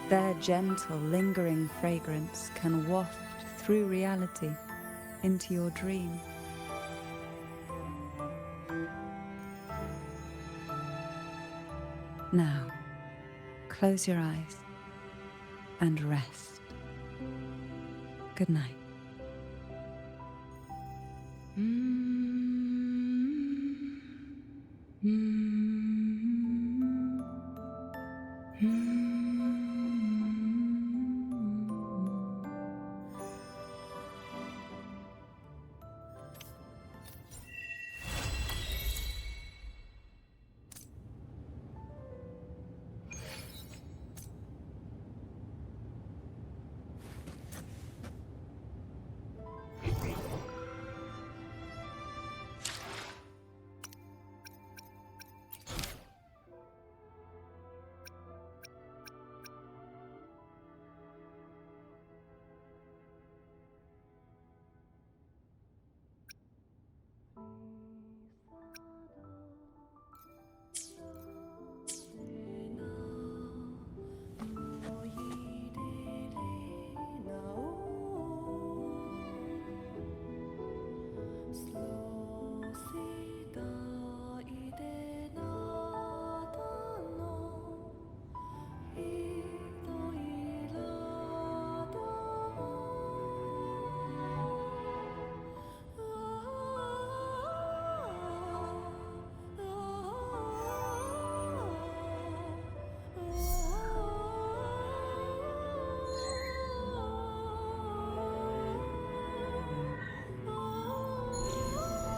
Their gentle, lingering fragrance can waft through reality into your dream. Now, close your eyes and rest. Good night.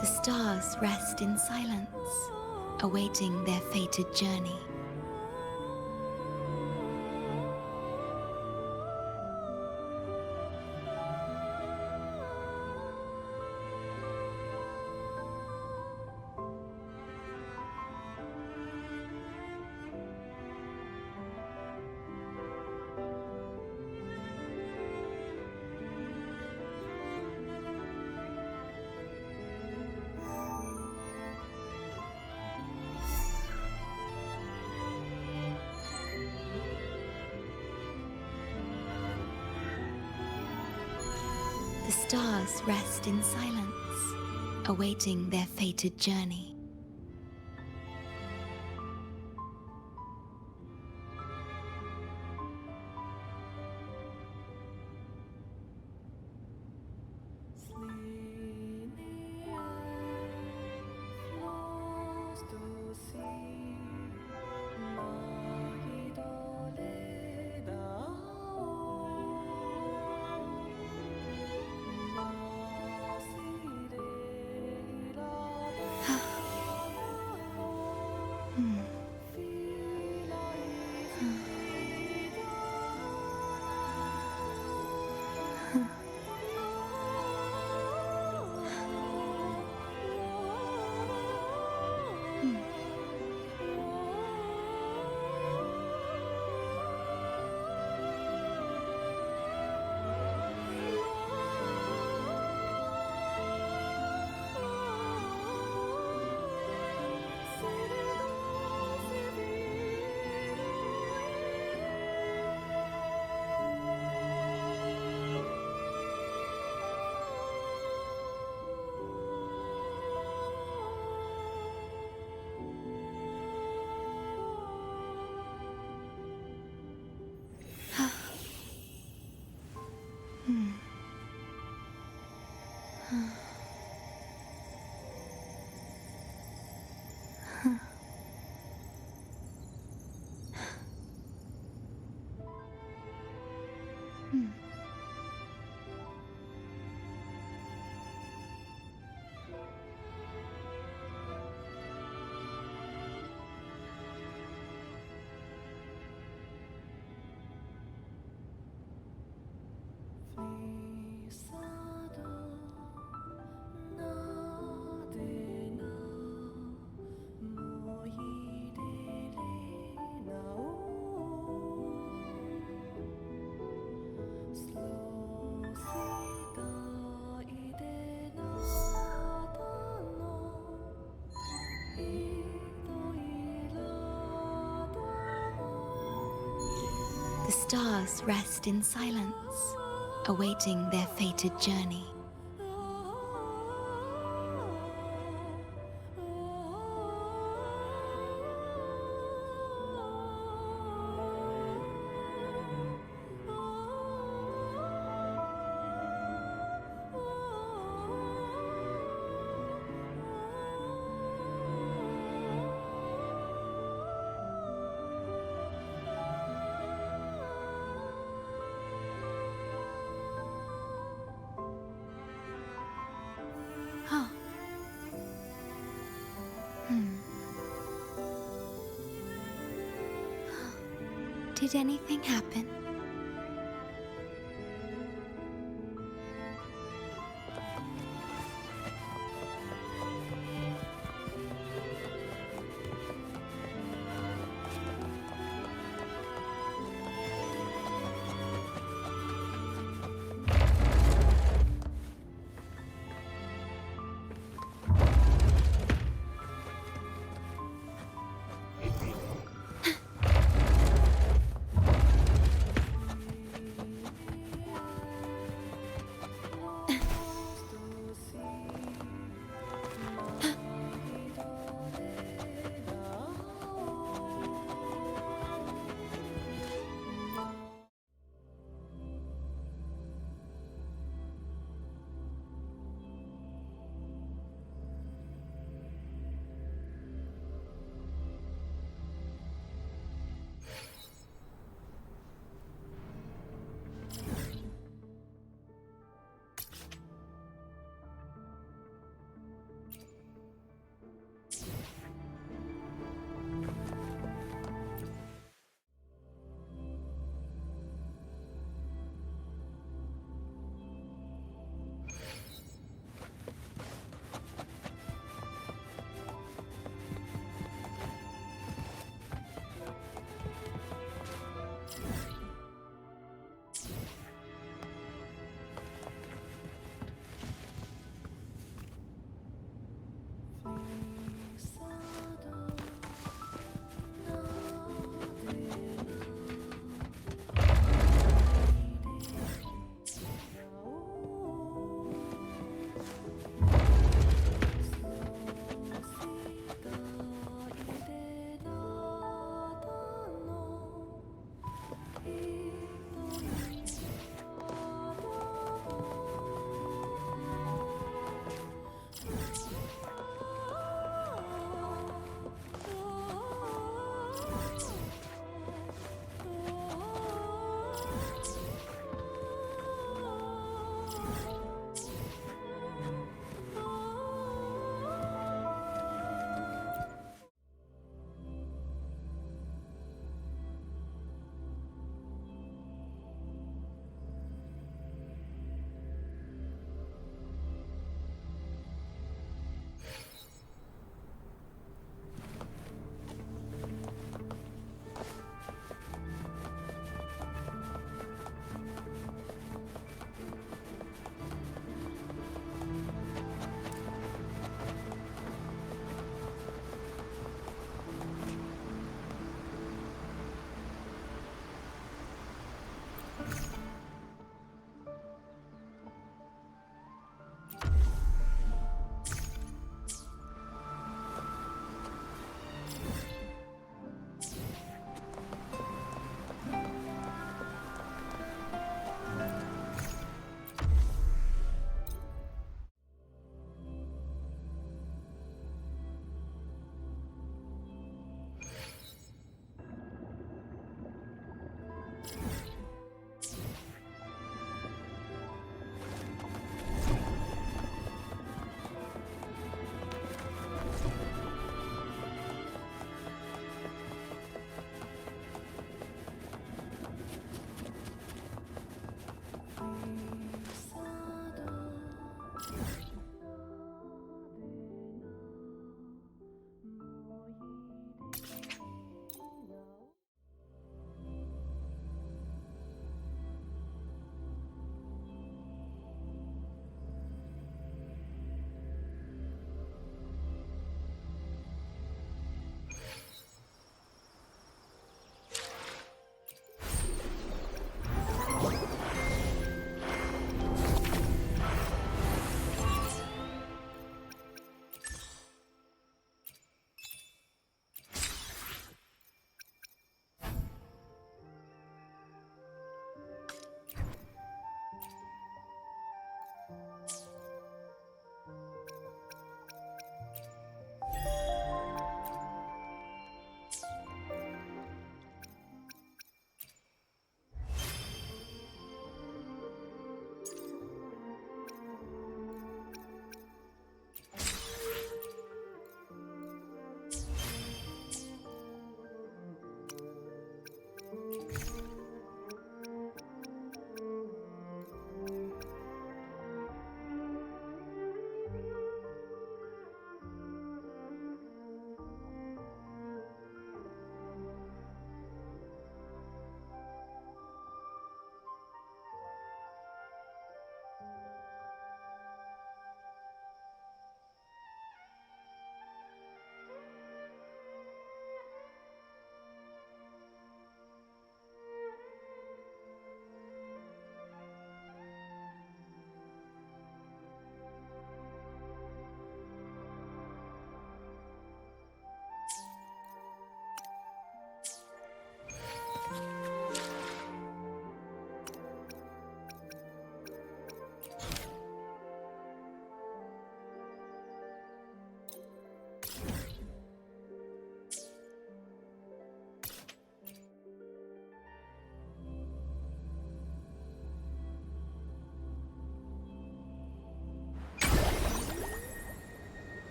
The stars rest in silence, awaiting their fated journey. The stars rest in silence, awaiting their fated journey. The stars rest in silence, awaiting their fated journey. Huh. Did anything happen?